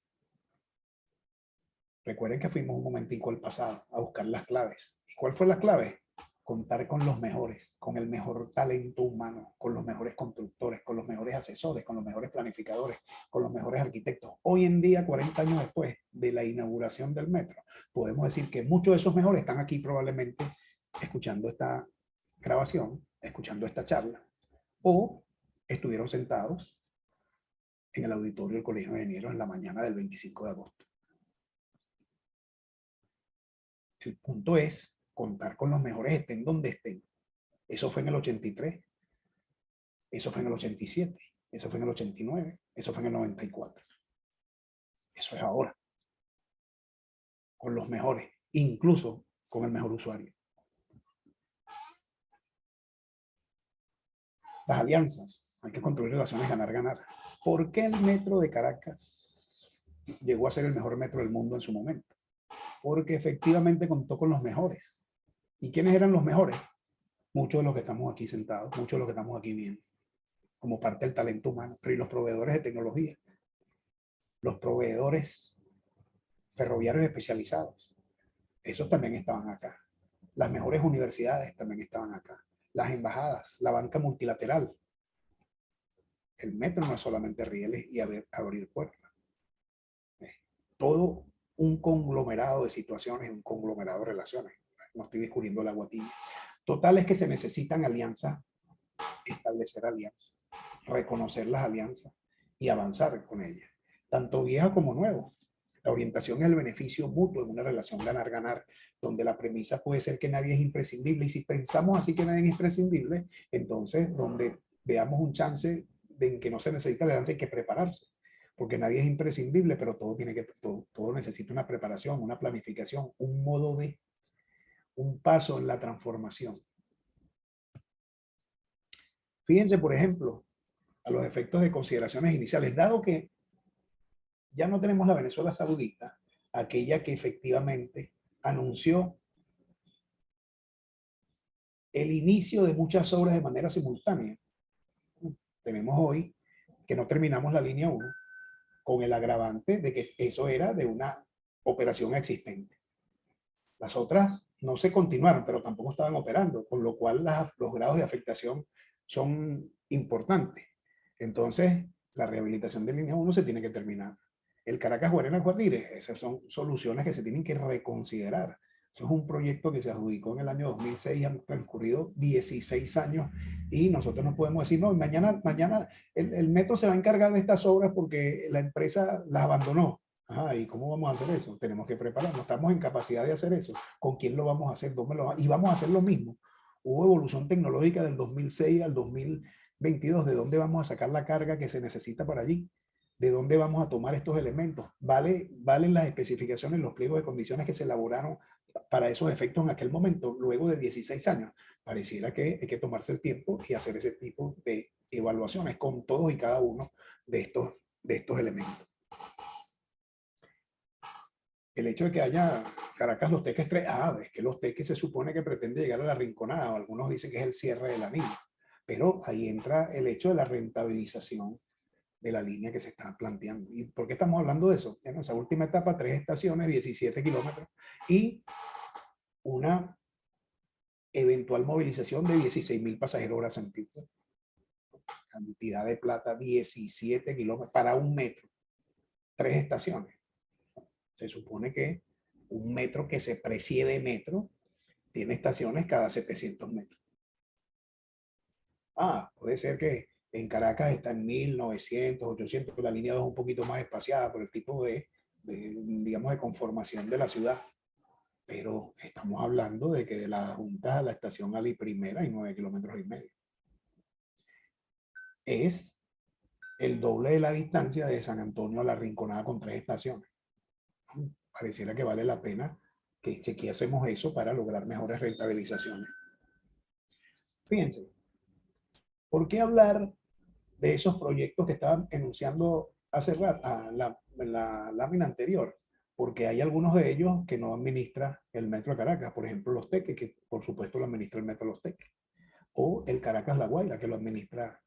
Recuerden que fuimos un momentico al pasado a buscar las claves. ¿Y cuál fue la clave? Contar con los mejores, con el mejor talento humano, con los mejores constructores, con los mejores asesores, con los mejores planificadores, con los mejores arquitectos. Hoy en día, 40 años después de la inauguración del metro, podemos decir que muchos de esos mejores están aquí probablemente escuchando esta grabación, escuchando esta charla, o estuvieron sentados en el auditorio del Colegio de Ingenieros en la mañana del 25 de agosto. El punto es contar con los mejores, estén donde estén. Eso fue en el 83, eso fue en el 87, eso fue en el 89, eso fue en el 94. Eso es ahora, con los mejores. incluso con el mejor usuario. Las alianzas, hay que construir relaciones ganar-ganar. ¿Por qué el metro de Caracas llegó a ser el mejor metro del mundo en su momento? Porque efectivamente contó con los mejores. ¿Y quiénes eran los mejores? Muchos de los que estamos aquí sentados, muchos de los que estamos aquí viendo, como parte del talento humano, pero y los proveedores de tecnología, los proveedores ferroviarios especializados, esos también estaban acá. Las mejores universidades también estaban acá. Las embajadas, la banca multilateral. El metro no es solamente rieles y abrir puertas. Todo un conglomerado de situaciones, un conglomerado de relaciones. No estoy descubriendo el agua tibia. Total es que se necesitan alianzas, establecer alianzas, reconocer las alianzas y avanzar con ellas, tanto viejas como nuevas. La orientación es el beneficio mutuo en una relación ganar-ganar, donde la premisa puede ser que nadie es imprescindible, y si pensamos así que nadie es imprescindible, entonces donde veamos un chance de en que no se necesita alianza hay que prepararse, porque nadie es imprescindible, pero todo necesita una preparación, una planificación, un modo de, un paso en la transformación. Fíjense, por ejemplo, a los efectos de consideraciones iniciales, dado que ya no tenemos la Venezuela Saudita, aquella que efectivamente anunció el inicio de muchas obras de manera simultánea. Tenemos hoy que no terminamos la línea 1 con el agravante de que eso era de una operación existente. Las otras no se continuaron, pero tampoco estaban operando, con lo cual los grados de afectación son importantes. Entonces, la rehabilitación de línea 1 se tiene que terminar. El Caracas-Guarena-Guadire, esas son soluciones que se tienen que reconsiderar. Eso es un proyecto que se adjudicó en el año 2006, han transcurrido 16 años y nosotros no podemos decir, no, mañana el metro se va a encargar de estas obras porque la empresa las abandonó. Ajá, ¿y cómo vamos a hacer eso? Tenemos que prepararnos, estamos en capacidad de hacer eso. ¿Con quién lo vamos a hacer? ¿Dónde lo vamos? Y vamos a hacer lo mismo. Hubo evolución tecnológica del 2006 al 2022. ¿De dónde vamos a sacar la carga que se necesita para allí? ¿De dónde vamos a tomar estos elementos? ¿Valen las especificaciones, los pliegos de condiciones que se elaboraron para esos efectos en aquel momento, luego de 16 años? Pareciera que hay que tomarse el tiempo y hacer ese tipo de evaluaciones con todos y cada uno de estos elementos. El hecho de que haya Caracas Los Teques 3, es que Los Teques se supone que pretende llegar a la Rinconada, o algunos dicen que es el cierre de la línea, pero ahí entra el hecho de la rentabilización de la línea que se está planteando. ¿Y por qué estamos hablando de eso? En esa última etapa, 3 estaciones, 17 kilómetros y una eventual movilización de 16.000 pasajeros hora sentido. Cantidad de plata, 17 kilómetros para un metro. 3 estaciones. Se supone que un metro que se precie de metro tiene estaciones cada 700 metros. Puede ser que en Caracas está en 1900, 800, la línea 2 un poquito más espaciada por el tipo digamos, de conformación de la ciudad. Pero estamos hablando de que de las Juntas a la estación Ali Primera hay 9,5 kilómetros. Es el doble de la distancia de San Antonio a La Rinconada con 3 estaciones. Pareciera que vale la pena que chequeásemos eso para lograr mejores rentabilizaciones. Fíjense, ¿por qué hablar de esos proyectos que estaban enunciando hace rato, en la lámina anterior? Porque hay algunos de ellos que no administra el Metro de Caracas, por ejemplo Los Teques, que por supuesto lo administra el Metro Los Teques, o el Caracas-La Guaira, que lo administra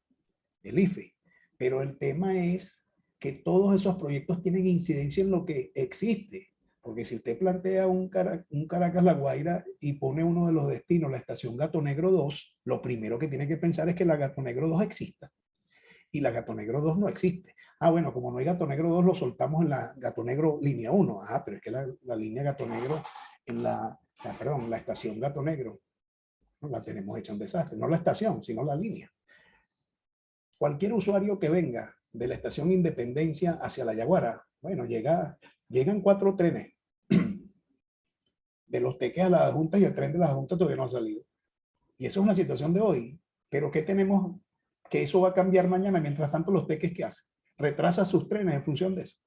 el IFE. Pero el tema es que todos esos proyectos tienen incidencia en lo que existe. Porque si usted plantea un Caracas-La Guaira y pone uno de los destinos, la estación Gato Negro 2, lo primero que tiene que pensar es que la Gato Negro 2 exista. Y la Gato Negro 2 no existe. Bueno, como no hay Gato Negro 2, lo soltamos en la Gato Negro línea 1. Pero es que la línea Gato Negro, en la estación Gato Negro, la tenemos hecha un desastre. No la estación, sino la línea. Cualquier usuario que venga de la estación Independencia hacia La Yaguara, bueno, llegan 4 trenes de Los Teques a la Junta y el tren de la Junta todavía no ha salido. Y eso es una situación de hoy. Pero ¿qué tenemos? Que eso va a cambiar mañana. Mientras tanto, Los Teques, ¿qué hacen? Retrasa sus trenes en función de eso.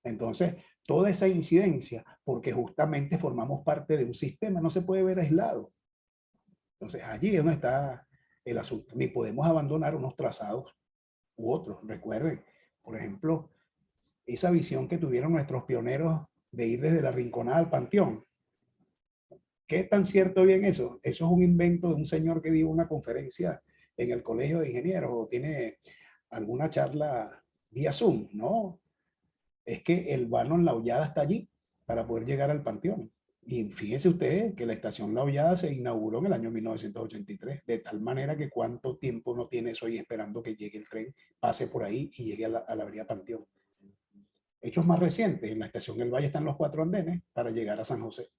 Entonces, toda esa incidencia, porque justamente formamos parte de un sistema, no se puede ver aislado. Entonces allí es donde está el asunto. Ni podemos abandonar unos trazados u otros. Recuerden, por ejemplo, esa visión que tuvieron nuestros pioneros de ir desde la Rinconada al Panteón. ¿Qué tan cierto bien eso? Eso es un invento de un señor que dio una conferencia en el Colegio de Ingenieros o tiene alguna charla vía Zoom. No, es que el vano en La Hollada está allí para poder llegar al Panteón. Y fíjense ustedes que la estación La Hollada se inauguró en el año 1983, de tal manera que cuánto tiempo no tiene eso ahí esperando que llegue el tren, pase por ahí y llegue a la avenida Panteón. Hechos más recientes, en la estación El Valle están los 4 andenes para llegar a San José.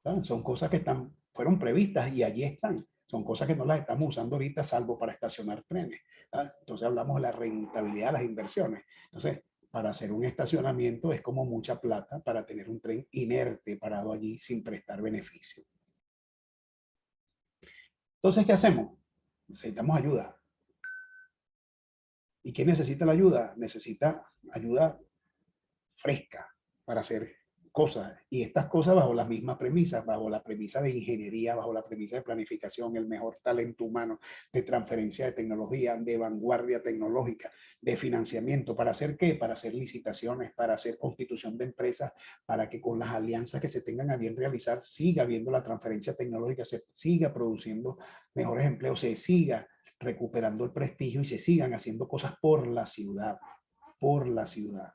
¿Sabes? Son cosas que fueron previstas y allí están. Son cosas que no las estamos usando ahorita, salvo para estacionar trenes. ¿Sabes? Entonces hablamos de la rentabilidad de las inversiones. Entonces, para hacer un estacionamiento es como mucha plata para tener un tren inerte parado allí sin prestar beneficio. Entonces, ¿qué hacemos? Necesitamos ayuda. ¿Y quién necesita la ayuda? Necesita ayuda fresca para hacer cosas. Y estas cosas bajo las mismas premisas, bajo la premisa de ingeniería, bajo la premisa de planificación, el mejor talento humano, de transferencia de tecnología, de vanguardia tecnológica, de financiamiento. ¿Para hacer qué? Para hacer licitaciones, para hacer constitución de empresas, para que con las alianzas que se tengan a bien realizar siga habiendo la transferencia tecnológica, se siga produciendo mejores empleos, se siga recuperando el prestigio y se sigan haciendo cosas por la ciudad, por la ciudad.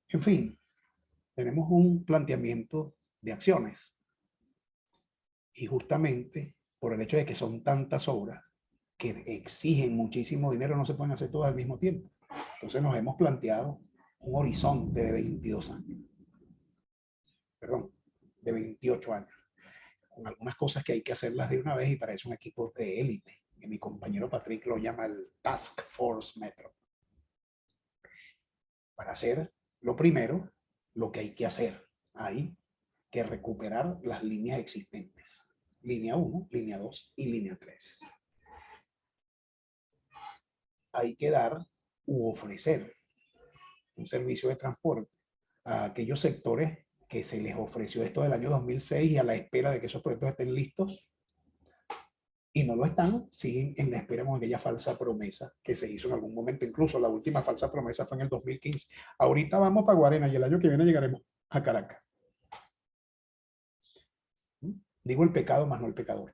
En fin, tenemos un planteamiento de acciones y justamente por el hecho de que son tantas obras que exigen muchísimo dinero, no se pueden hacer todas al mismo tiempo. Entonces nos hemos planteado un horizonte de 22 años, perdón, de 28 años, con algunas cosas que hay que hacerlas de una vez y para eso un equipo de élite, que mi compañero Patrick lo llama el Task Force Metro. Para hacer lo primero, lo que hay que hacer. Hay que recuperar las líneas existentes. Línea 1, línea 2 y línea 3. Hay que dar u ofrecer un servicio de transporte a aquellos sectores que se les ofreció esto del año 2006 y a la espera de que esos proyectos estén listos y no lo están, siguen en la espera con aquella falsa promesa que se hizo en algún momento. Incluso la última falsa promesa fue en el 2015. Ahorita vamos para Guarena y el año que viene llegaremos a Caracas. Digo el pecado más no el pecador.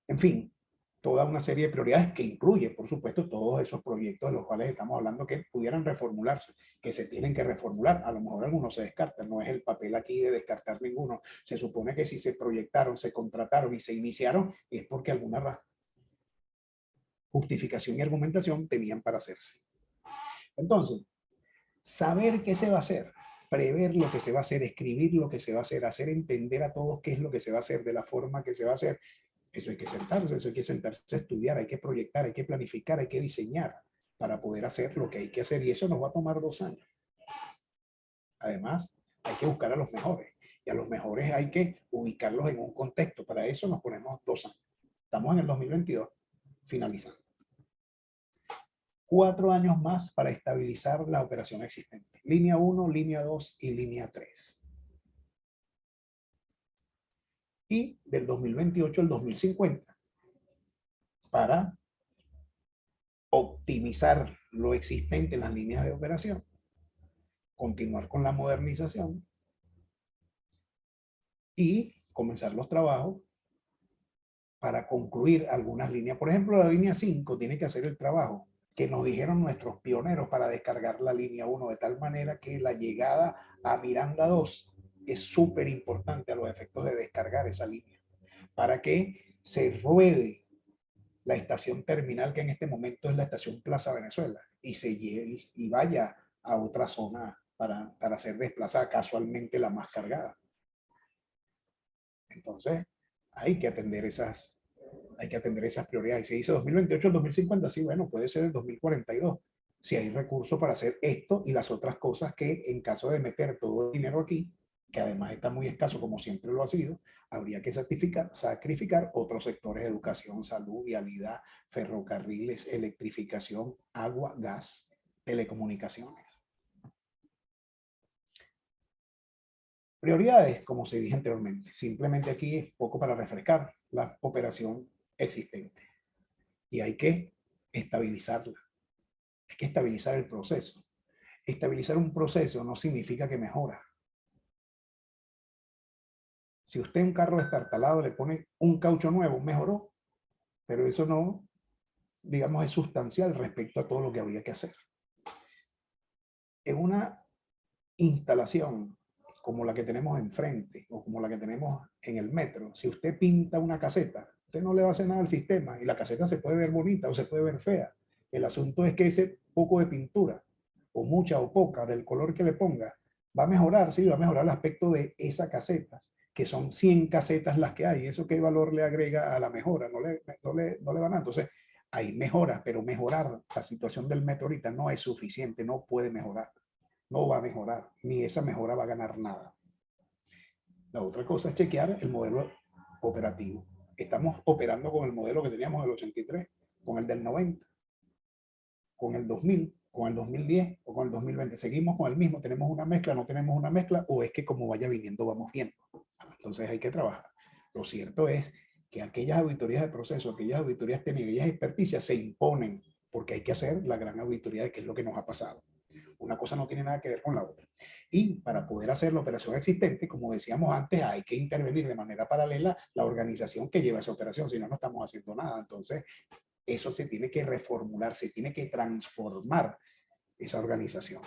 En fin, toda una serie de prioridades que incluye, por supuesto, todos esos proyectos de los cuales estamos hablando que pudieran reformularse, que se tienen que reformular. A lo mejor algunos se descartan, no es el papel aquí de descartar ninguno. Se supone que si se proyectaron, se contrataron y se iniciaron, es porque alguna justificación y argumentación tenían para hacerse. Entonces, saber qué se va a hacer, prever lo que se va a hacer, escribir lo que se va a hacer entender a todos qué es lo que se va a hacer, de la forma que se va a hacer, eso hay que sentarse a estudiar, hay que proyectar, hay que planificar, hay que diseñar para poder hacer lo que hay que hacer y eso nos va a tomar 2 años. Además, hay que buscar a los mejores y a los mejores hay que ubicarlos en un contexto. Para eso nos ponemos 2 años. Estamos en el 2022, finalizando. 4 años más para estabilizar la operación existente. Línea 1, línea 2 y línea 3. Y del 2028 al 2050 para optimizar lo existente en las líneas de operación, continuar con la modernización y comenzar los trabajos para concluir algunas líneas. Por ejemplo, la línea 5 tiene que hacer el trabajo que nos dijeron nuestros pioneros para descargar la línea 1, de tal manera que la llegada a Miranda 2 es súper importante a los efectos de descargar esa línea, para que se ruede la estación terminal, que en este momento es la estación Plaza Venezuela, y se lleve y vaya a otra zona para ser desplazada, casualmente la más cargada. Entonces, hay que atender esas prioridades. Si se dice 2028 al 2050, sí, bueno, puede ser el 2042. Si hay recursos para hacer esto y las otras cosas que en caso de meter todo el dinero aquí, que además está muy escaso como siempre lo ha sido, habría que sacrificar otros sectores: educación, salud, vialidad, ferrocarriles, electrificación, agua, gas, telecomunicaciones. Prioridades, como se dije anteriormente, simplemente aquí es poco para refrescar la operación existente y hay que estabilizarla, hay que estabilizar el proceso. Estabilizar un proceso no significa que mejora. Si usted un carro destartalado le pone un caucho nuevo, mejoró, pero eso no, digamos, es sustancial respecto a todo lo que habría que hacer. En una instalación como la que tenemos enfrente o como la que tenemos en el metro, si usted pinta una caseta, usted no le va a hacer nada al sistema y la caseta se puede ver bonita o se puede ver fea. El asunto es que ese poco de pintura, o mucha o poca, del color que le ponga, va a mejorar, sí, va a mejorar el aspecto de esa caseta, que son 100 casetas las que hay. ¿Eso qué valor le agrega a la mejora? No le van a. Entonces, hay mejoras, pero mejorar la situación del metro ahorita no es suficiente, no puede mejorar, no va a mejorar, ni esa mejora va a ganar nada. La otra cosa es chequear el modelo operativo. Estamos operando con el modelo que teníamos del 83, con el del 90, con el 2000, con el 2010 o con el 2020. Seguimos con el mismo, tenemos una mezcla, no tenemos una mezcla, o es que como vaya viniendo vamos viendo. Entonces hay que trabajar. Lo cierto es que aquellas auditorías de proceso, aquellas auditorías técnicas, aquellas experticias se imponen porque hay que hacer la gran auditoría de qué es lo que nos ha pasado. Una cosa no tiene nada que ver con la otra. Y para poder hacer la operación existente, como decíamos antes, hay que intervenir de manera paralela la organización que lleva esa operación, si no, no estamos haciendo nada. Entonces, eso se tiene que reformular, se tiene que transformar esa organización.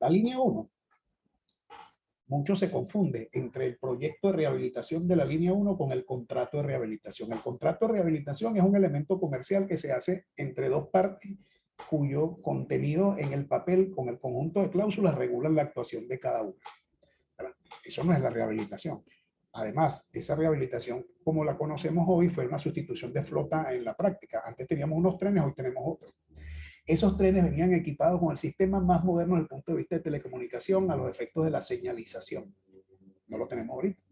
La línea 1. Mucho se confunde entre el proyecto de rehabilitación de la línea 1 con el contrato de rehabilitación. El contrato de rehabilitación es un elemento comercial que se hace entre dos partes cuyo contenido en el papel con el conjunto de cláusulas regulan la actuación de cada una. Eso no es la rehabilitación. Además, esa rehabilitación, como la conocemos hoy, fue una sustitución de flota en la práctica. Antes teníamos unos trenes, hoy tenemos otros. Esos trenes venían equipados con el sistema más moderno desde el punto de vista de telecomunicación a los efectos de la señalización. No lo tenemos ahorita.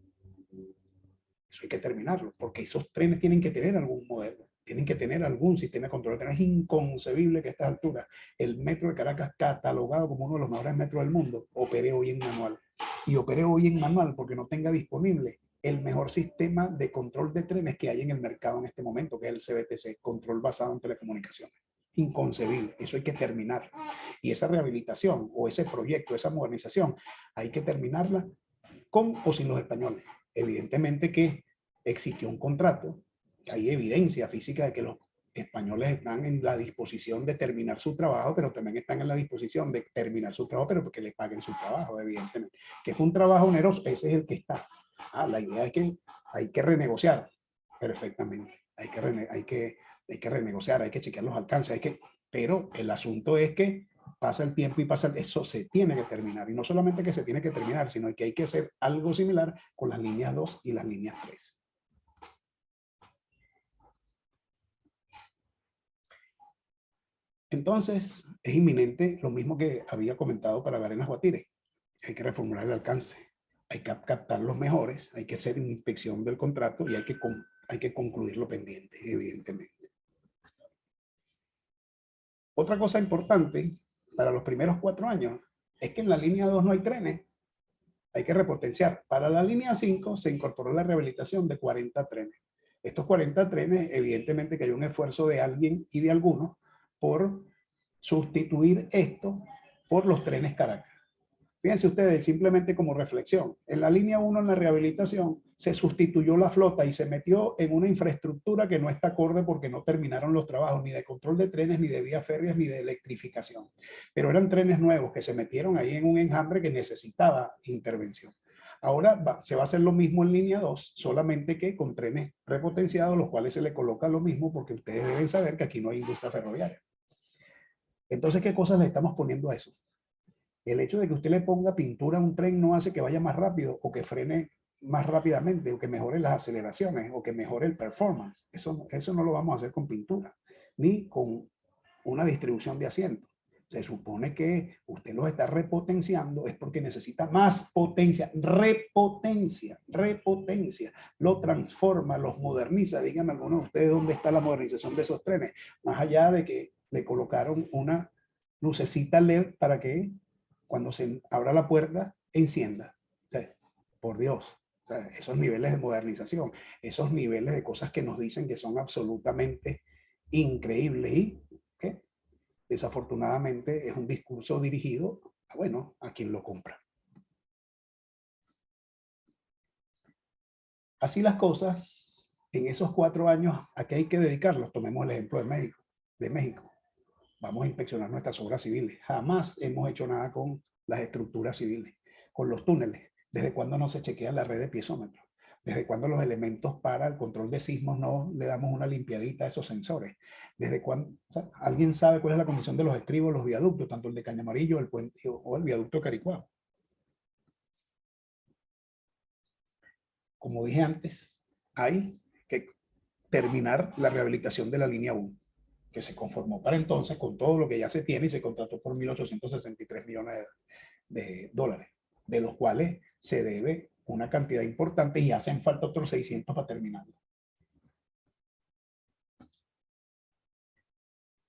Eso hay que terminarlo, porque esos trenes tienen que tener algún modelo, tienen que tener algún sistema de control. Es inconcebible que a estas alturas el metro de Caracas, catalogado como uno de los mejores metros del mundo, opere hoy en manual. Y opere hoy en manual porque no tenga disponible el mejor sistema de control de trenes que hay en el mercado en este momento, que es el CBTC, control basado en telecomunicaciones. Inconcebible, eso hay que terminar. Y esa rehabilitación o ese proyecto, esa modernización, hay que terminarla con o sin los españoles. Evidentemente que existió un contrato, hay evidencia física de que los españoles están en la disposición de terminar su trabajo, pero también están en la disposición de terminar su trabajo, pero porque le paguen su trabajo, evidentemente. Que fue un trabajo oneroso, ese es el que está. La idea es que hay que renegociar perfectamente, hay que renegociar, hay que chequear los alcances, pero el asunto es que pasa el tiempo y eso se tiene que terminar. Y no solamente que se tiene que terminar, sino que hay que hacer algo similar con las líneas 2 y las líneas 3. Entonces, es inminente lo mismo que había comentado para Garenas Guatire. Hay que reformular el alcance, hay que captar los mejores, hay que hacer una inspección del contrato y hay que concluir lo pendiente, evidentemente. Otra cosa importante para los primeros 4 años es que en la línea 2 no hay trenes. Hay que repotenciar. Para la línea 5 se incorporó la rehabilitación de 40 trenes. Estos 40 trenes, evidentemente que hay un esfuerzo de alguien y de algunos por sustituir esto por los trenes Caracas. Fíjense ustedes, simplemente como reflexión, en la línea 1 en la rehabilitación se sustituyó la flota y se metió en una infraestructura que no está acorde porque no terminaron los trabajos ni de control de trenes, ni de vías férreas, ni de electrificación. Pero eran trenes nuevos que se metieron ahí en un enjambre que necesitaba intervención. Ahora se va a hacer lo mismo en línea 2, solamente que con trenes repotenciados, los cuales se le coloca lo mismo porque ustedes deben saber que aquí no hay industria ferroviaria. Entonces, ¿qué cosas le estamos poniendo a eso? El hecho de que usted le ponga pintura a un tren no hace que vaya más rápido o que frene más rápidamente o que mejore las aceleraciones o que mejore el performance. Eso no lo vamos a hacer con pintura ni con una distribución de asientos. Se supone que usted los está repotenciando, es porque necesita más potencia, repotencia, lo transforma, los moderniza. Díganme algunos de ustedes dónde está la modernización de esos trenes, más allá de que le colocaron una lucecita LED para que cuando se abra la puerta encienda. O sea, por Dios, o sea, esos niveles de modernización, esos niveles de cosas que nos dicen que son absolutamente increíbles y ¿qué? Desafortunadamente es un discurso dirigido a, bueno, a quien lo compra. Así las cosas, en esos 4 años, ¿a qué hay que dedicarlos? Tomemos el ejemplo de México. Vamos a inspeccionar nuestras obras civiles. Jamás hemos hecho nada con las estructuras civiles, con los túneles. ¿Desde cuándo no se chequea la red de piezómetros? ¿Desde cuándo los elementos para el control de sismos no le damos una limpiadita a esos sensores? ¿Desde cuándo? O sea, ¿alguien sabe cuál es la condición de los estribos, los viaductos, tanto el de Cañamarillo, el puente o el viaducto Caricuao? Como dije antes, hay que terminar la rehabilitación de la línea 1, que se conformó para entonces con todo lo que ya se tiene y se contrató por 1.863 millones de dólares, de los cuales se debe una cantidad importante y hacen falta otros 600 para terminarlo.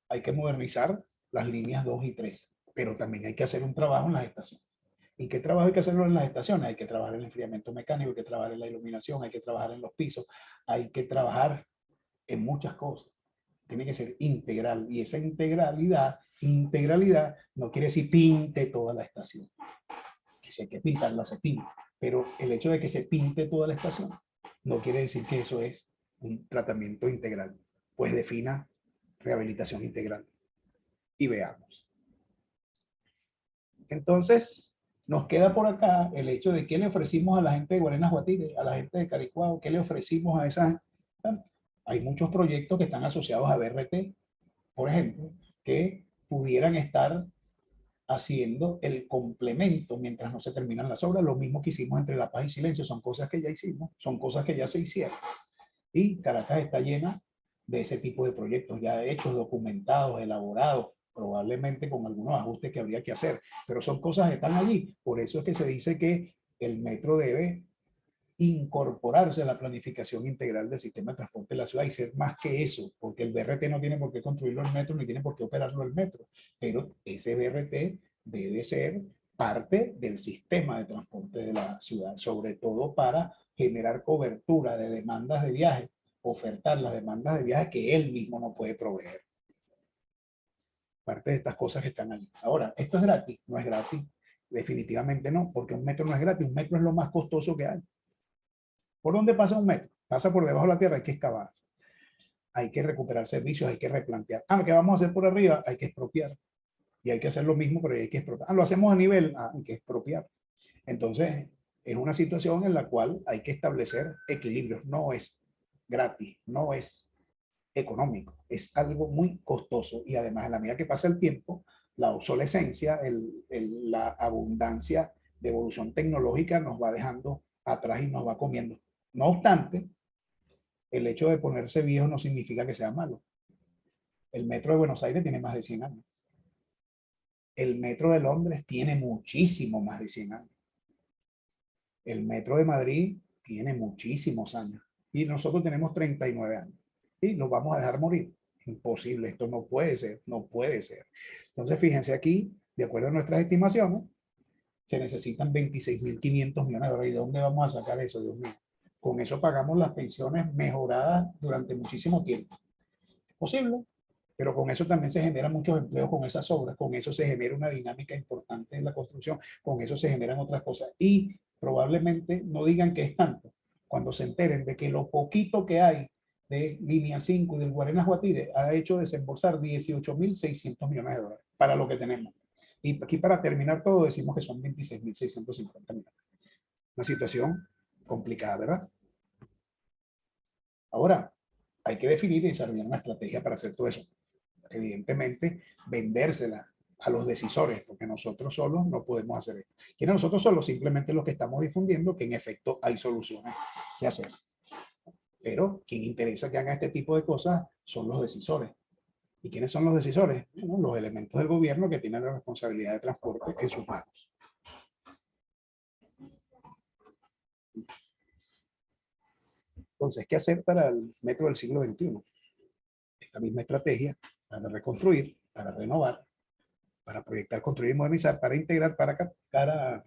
Hay que modernizar las líneas 2 y 3, pero también hay que hacer un trabajo en las estaciones. ¿Y qué trabajo hay que hacerlo en las estaciones? Hay que trabajar en el enfriamiento mecánico, hay que trabajar en la iluminación, hay que trabajar en los pisos, hay que trabajar en muchas cosas. Tiene que ser integral, y esa integralidad no quiere decir pinte toda la estación. Que si hay que pintarla, se pinta. Pero el hecho de que se pinte toda la estación no quiere decir que eso es un tratamiento integral. Pues defina rehabilitación integral y veamos. Entonces, nos queda por acá el hecho de qué le ofrecimos a la gente de Guarenas Guatire, a la gente de Caricuao, qué le ofrecimos a esas. Hay muchos proyectos que están asociados a BRT, por ejemplo, que pudieran estar haciendo el complemento mientras no se terminan las obras. Lo mismo que hicimos entre La Paz y Silencio, son cosas que ya hicimos, son cosas que ya se hicieron. Y Caracas está llena de ese tipo de proyectos ya hechos, documentados, elaborados, probablemente con algunos ajustes que habría que hacer, pero son cosas que están allí. Por eso es que se dice que el metro debe incorporarse a la planificación integral del sistema de transporte de la ciudad y ser más que eso, porque el BRT no tiene por qué construirlo el metro ni tiene por qué operarlo el metro, pero ese BRT debe ser parte del sistema de transporte de la ciudad, sobre todo para generar cobertura de demandas de viaje, ofertar las demandas de viaje que él mismo no puede proveer. Parte de estas cosas que están allí. Ahora, ¿esto es gratis? No es gratis. Definitivamente no, porque un metro no es gratis, un metro es lo más costoso que hay. ¿Por dónde pasa un metro? Pasa por debajo de la tierra, hay que excavar. Hay que recuperar servicios, hay que replantear. Ah, ¿qué vamos a hacer por arriba? Hay que expropiar. Y hay que hacer lo mismo, pero hay que expropiar. Ah, lo hacemos a nivel, hay que expropiar. Entonces, es una situación en la cual hay que establecer equilibrios. No es gratis, no es económico, es algo muy costoso. Y además, a la medida que pasa el tiempo, la obsolescencia, la abundancia de evolución tecnológica nos va dejando atrás y nos va comiendo. No obstante, el hecho de ponerse viejo no significa que sea malo. El metro de Buenos Aires tiene más de 100 años. El metro de Londres tiene muchísimo más de 100 años. El metro de Madrid tiene muchísimos años. Y nosotros tenemos 39 años. Y nos vamos a dejar morir. Imposible, esto no puede ser, no puede ser. Entonces, fíjense aquí, de acuerdo a nuestras estimaciones, se necesitan 26.500 millones de dólares. ¿Y de dónde vamos a sacar eso, Dios mío? Con eso pagamos las pensiones mejoradas durante muchísimo tiempo. Es posible, pero con eso también se generan muchos empleos con esas obras, con eso se genera una dinámica importante en la construcción, con eso se generan otras cosas. Y probablemente no digan que es tanto, cuando se enteren de que lo poquito que hay de Línea 5 y del Guarenas Guatire ha hecho desembolsar 18.600 millones de dólares para lo que tenemos. Y aquí para terminar todo decimos que son 26.650 millones. Una situación complicada, ¿verdad? Ahora, hay que definir y desarrollar una estrategia para hacer todo eso. Evidentemente, vendérsela a los decisores, porque nosotros solos no podemos hacer esto. ¿Quiénes nosotros solos? Simplemente los que estamos difundiendo que en efecto hay soluciones que hacer. Pero quien interesa que haga este tipo de cosas son los decisores. ¿Y quiénes son los decisores? Bueno, los elementos del gobierno que tienen la responsabilidad de transporte en sus manos. Entonces, ¿qué hacer para el metro del siglo XXI? Esta misma estrategia para reconstruir, para renovar, para proyectar, construir y modernizar, para integrar, para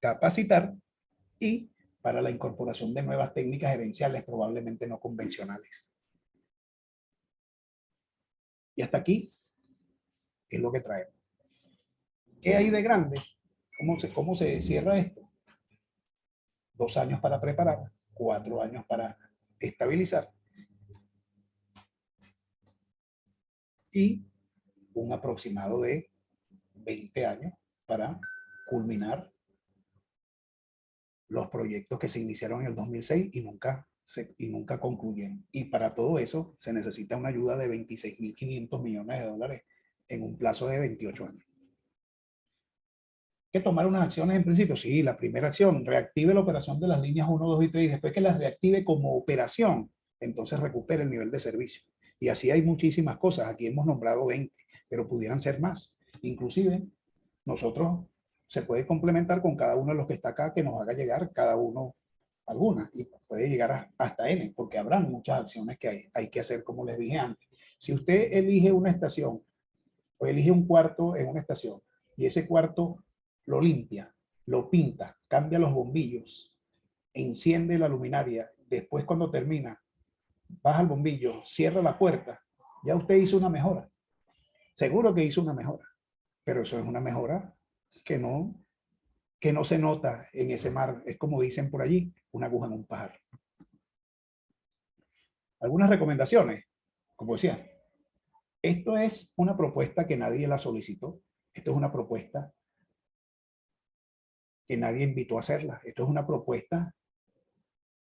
capacitar y para la incorporación de nuevas técnicas gerenciales probablemente no convencionales. Y hasta aquí es lo que traemos. ¿Qué hay de grande? Cómo se cierra esto? 2 años para preparar, 4 años para estabilizar y un aproximado de 20 años para culminar los proyectos que se iniciaron en el 2006 y nunca concluyeron. Y para todo eso se necesita una ayuda de 26.500 millones de dólares en un plazo de 28 años. ¿Que tomar unas acciones en principio? Sí, la primera acción, reactive la operación de las líneas 1, 2 y 3 y después que las reactive como operación, entonces recupere el nivel de servicio. Y así hay muchísimas cosas. Aquí hemos nombrado 20, pero pudieran ser más. Inclusive, nosotros se puede complementar con cada uno de los que está acá, que nos haga llegar cada uno alguna, y puede llegar hasta N, porque habrán muchas acciones que hay que hacer, como les dije antes. Si usted elige una estación o elige un cuarto en una estación y ese cuarto lo limpia, lo pinta, cambia los bombillos, enciende la luminaria, después cuando termina, baja el bombillo, cierra la puerta, ya usted hizo una mejora. Seguro que hizo una mejora, pero eso es una mejora que no se nota en ese mar. Es como dicen por allí, una aguja en un pajar. Algunas recomendaciones, como decía, esto es una propuesta que nadie la solicitó. Esto es una propuesta que nadie invitó a hacerla. Esto es una propuesta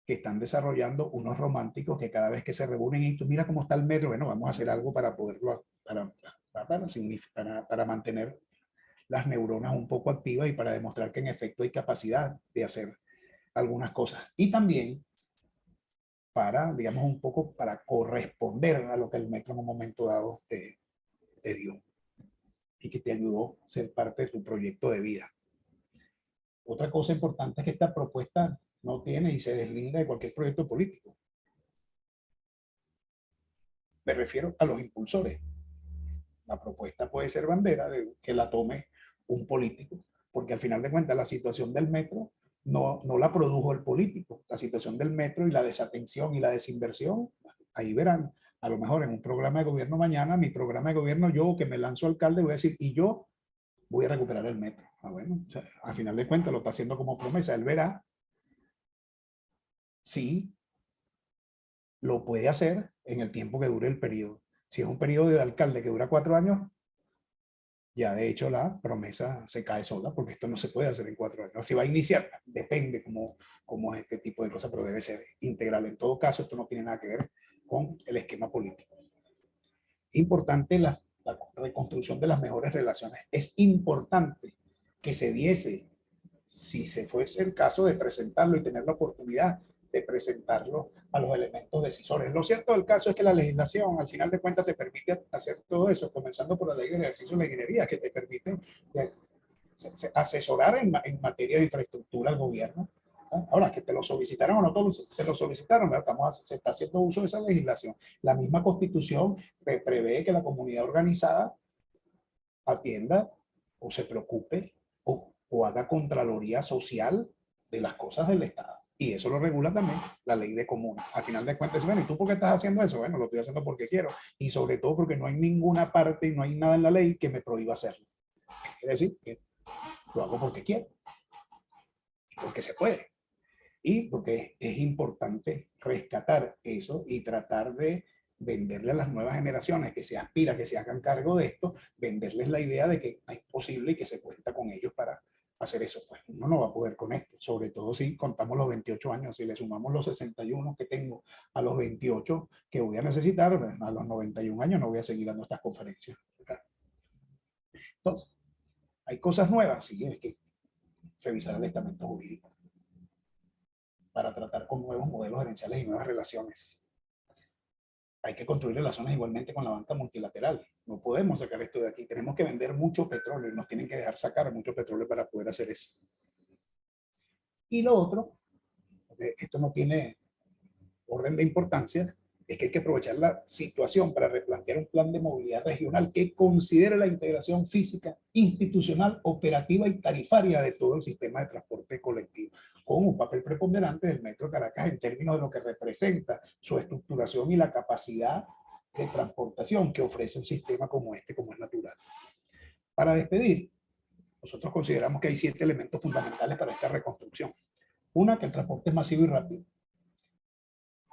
que están desarrollando unos románticos que cada vez que se reúnen y tú mira cómo está el metro, bueno, vamos a hacer algo para poderlo, para mantener las neuronas un poco activas y para demostrar que en efecto hay capacidad de hacer algunas cosas. Y también para, digamos, un poco para corresponder a lo que el metro en un momento dado te dio y que te ayudó a ser parte de tu proyecto de vida. Otra cosa importante es que esta propuesta no tiene y se deslinda de cualquier proyecto político. Me refiero a los impulsores. La propuesta puede ser bandera de que la tome un político, porque al final de cuentas la situación del metro no la produjo el político. La situación del metro y la desatención y la desinversión, ahí verán, a lo mejor en un programa de gobierno mañana, mi programa de gobierno, yo que me lanzo alcalde, voy a decir, y yo voy a recuperar el metro. Bueno, o sea, al final de cuentas lo está haciendo como promesa. Él verá si lo puede hacer en el tiempo que dure el periodo. Si es un periodo de alcalde que dura 4 años, ya de hecho la promesa se cae sola porque esto no se puede hacer en 4 años. Si va a iniciar, depende cómo es este tipo de cosas, pero debe ser integral. En todo caso, esto no tiene nada que ver con el esquema político. Importante la reconstrucción de las mejores relaciones. Es importante que se diese, si se fuese el caso de presentarlo y tener la oportunidad de presentarlo a los elementos decisores. Lo cierto del caso es que la legislación, al final de cuentas, te permite hacer todo eso, comenzando por la ley del ejercicio de la ingeniería, que te permite asesorar en materia de infraestructura al gobierno. Ahora, que te lo solicitaron o no te lo solicitaron, se está haciendo uso de esa legislación. La misma Constitución prevé que la comunidad organizada atienda o se preocupe o haga contraloría social de las cosas del Estado. Y eso lo regula también la ley de comunas. Al final de cuentas, bueno, ¿y tú por qué estás haciendo eso? Bueno, lo estoy haciendo porque quiero. Y sobre todo porque no hay ninguna parte y no hay nada en la ley que me prohíba hacerlo. Quiere decir que lo hago porque quiero. Porque se puede. Y porque es importante rescatar eso y tratar de venderle a las nuevas generaciones que se aspira que se hagan cargo de esto, venderles la idea de que es posible y que se cuenta con ellos para hacer eso. Pues uno no va a poder con esto, sobre todo si contamos los 28 años, si le sumamos los 61 que tengo a los 28 que voy a necesitar, a los 91 años no voy a seguir dando estas conferencias. Entonces, hay cosas nuevas, sí, hay que revisar el estamento jurídico para tratar con nuevos modelos gerenciales y nuevas relaciones. hay que construir relaciones igualmente con la banca multilateral. No podemos sacar esto de aquí. Tenemos que vender mucho petróleo y nos tienen que dejar sacar mucho petróleo para poder hacer eso. Y lo otro, porque esto no tiene orden de importancia, es que hay que aprovechar la situación para replantear un plan de movilidad regional que considere la integración física, institucional, operativa y tarifaria de todo el sistema de transporte colectivo, con un papel preponderante del Metro de Caracas en términos de lo que representa su estructuración y la capacidad de transportación que ofrece un sistema como este, como es natural. Para despedir, nosotros consideramos que hay 7 elementos fundamentales para esta reconstrucción. Una, que el transporte es masivo y rápido.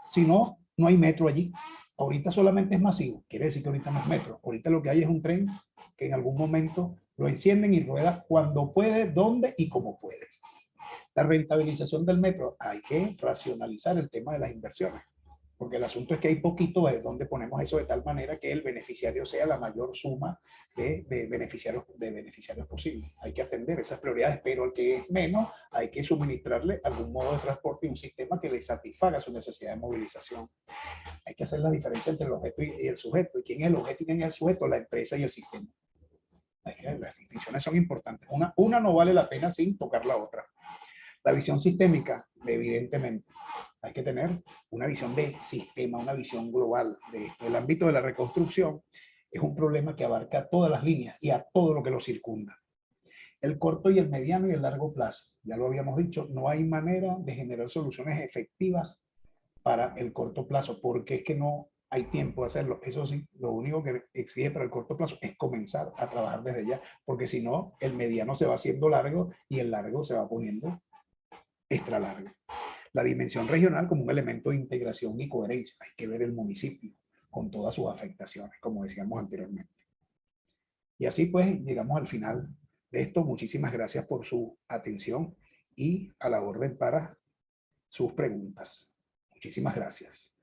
Si no, no hay metro allí. Ahorita solamente es masivo, quiere decir que ahorita no es metro. Ahorita lo que hay es un tren que en algún momento lo encienden y rueda cuando puede, dónde y cómo puede. La rentabilización del metro, hay que racionalizar el tema de las inversiones, porque el asunto es que hay poquito de dónde ponemos eso de tal manera que el beneficiario sea la mayor suma de beneficiarios posible. Hay que atender esas prioridades, pero al que es menos, hay que suministrarle algún modo de transporte y un sistema que le satisfaga su necesidad de movilización. Hay que hacer la diferencia entre el objeto y el sujeto. ¿Y quién es el objeto y quién es el sujeto? La empresa y el sistema. Las distinciones son importantes. Una no vale la pena sin tocar la otra. La visión sistémica, evidentemente, hay que tener una visión de sistema, una visión global de esto. El ámbito de la reconstrucción es un problema que abarca todas las líneas y a todo lo que lo circunda. El corto y el mediano y el largo plazo, ya lo habíamos dicho, no hay manera de generar soluciones efectivas para el corto plazo, porque es que no hay tiempo de hacerlo. Eso sí, lo único que exige para el corto plazo es comenzar a trabajar desde ya, porque si no, el mediano se va haciendo largo y el largo se va poniendo extra largo. La dimensión regional como un elemento de integración y coherencia. Hay que ver el municipio con todas sus afectaciones, como decíamos anteriormente. Y así pues llegamos al final de esto. Muchísimas gracias por su atención y a la orden para sus preguntas. Muchísimas gracias.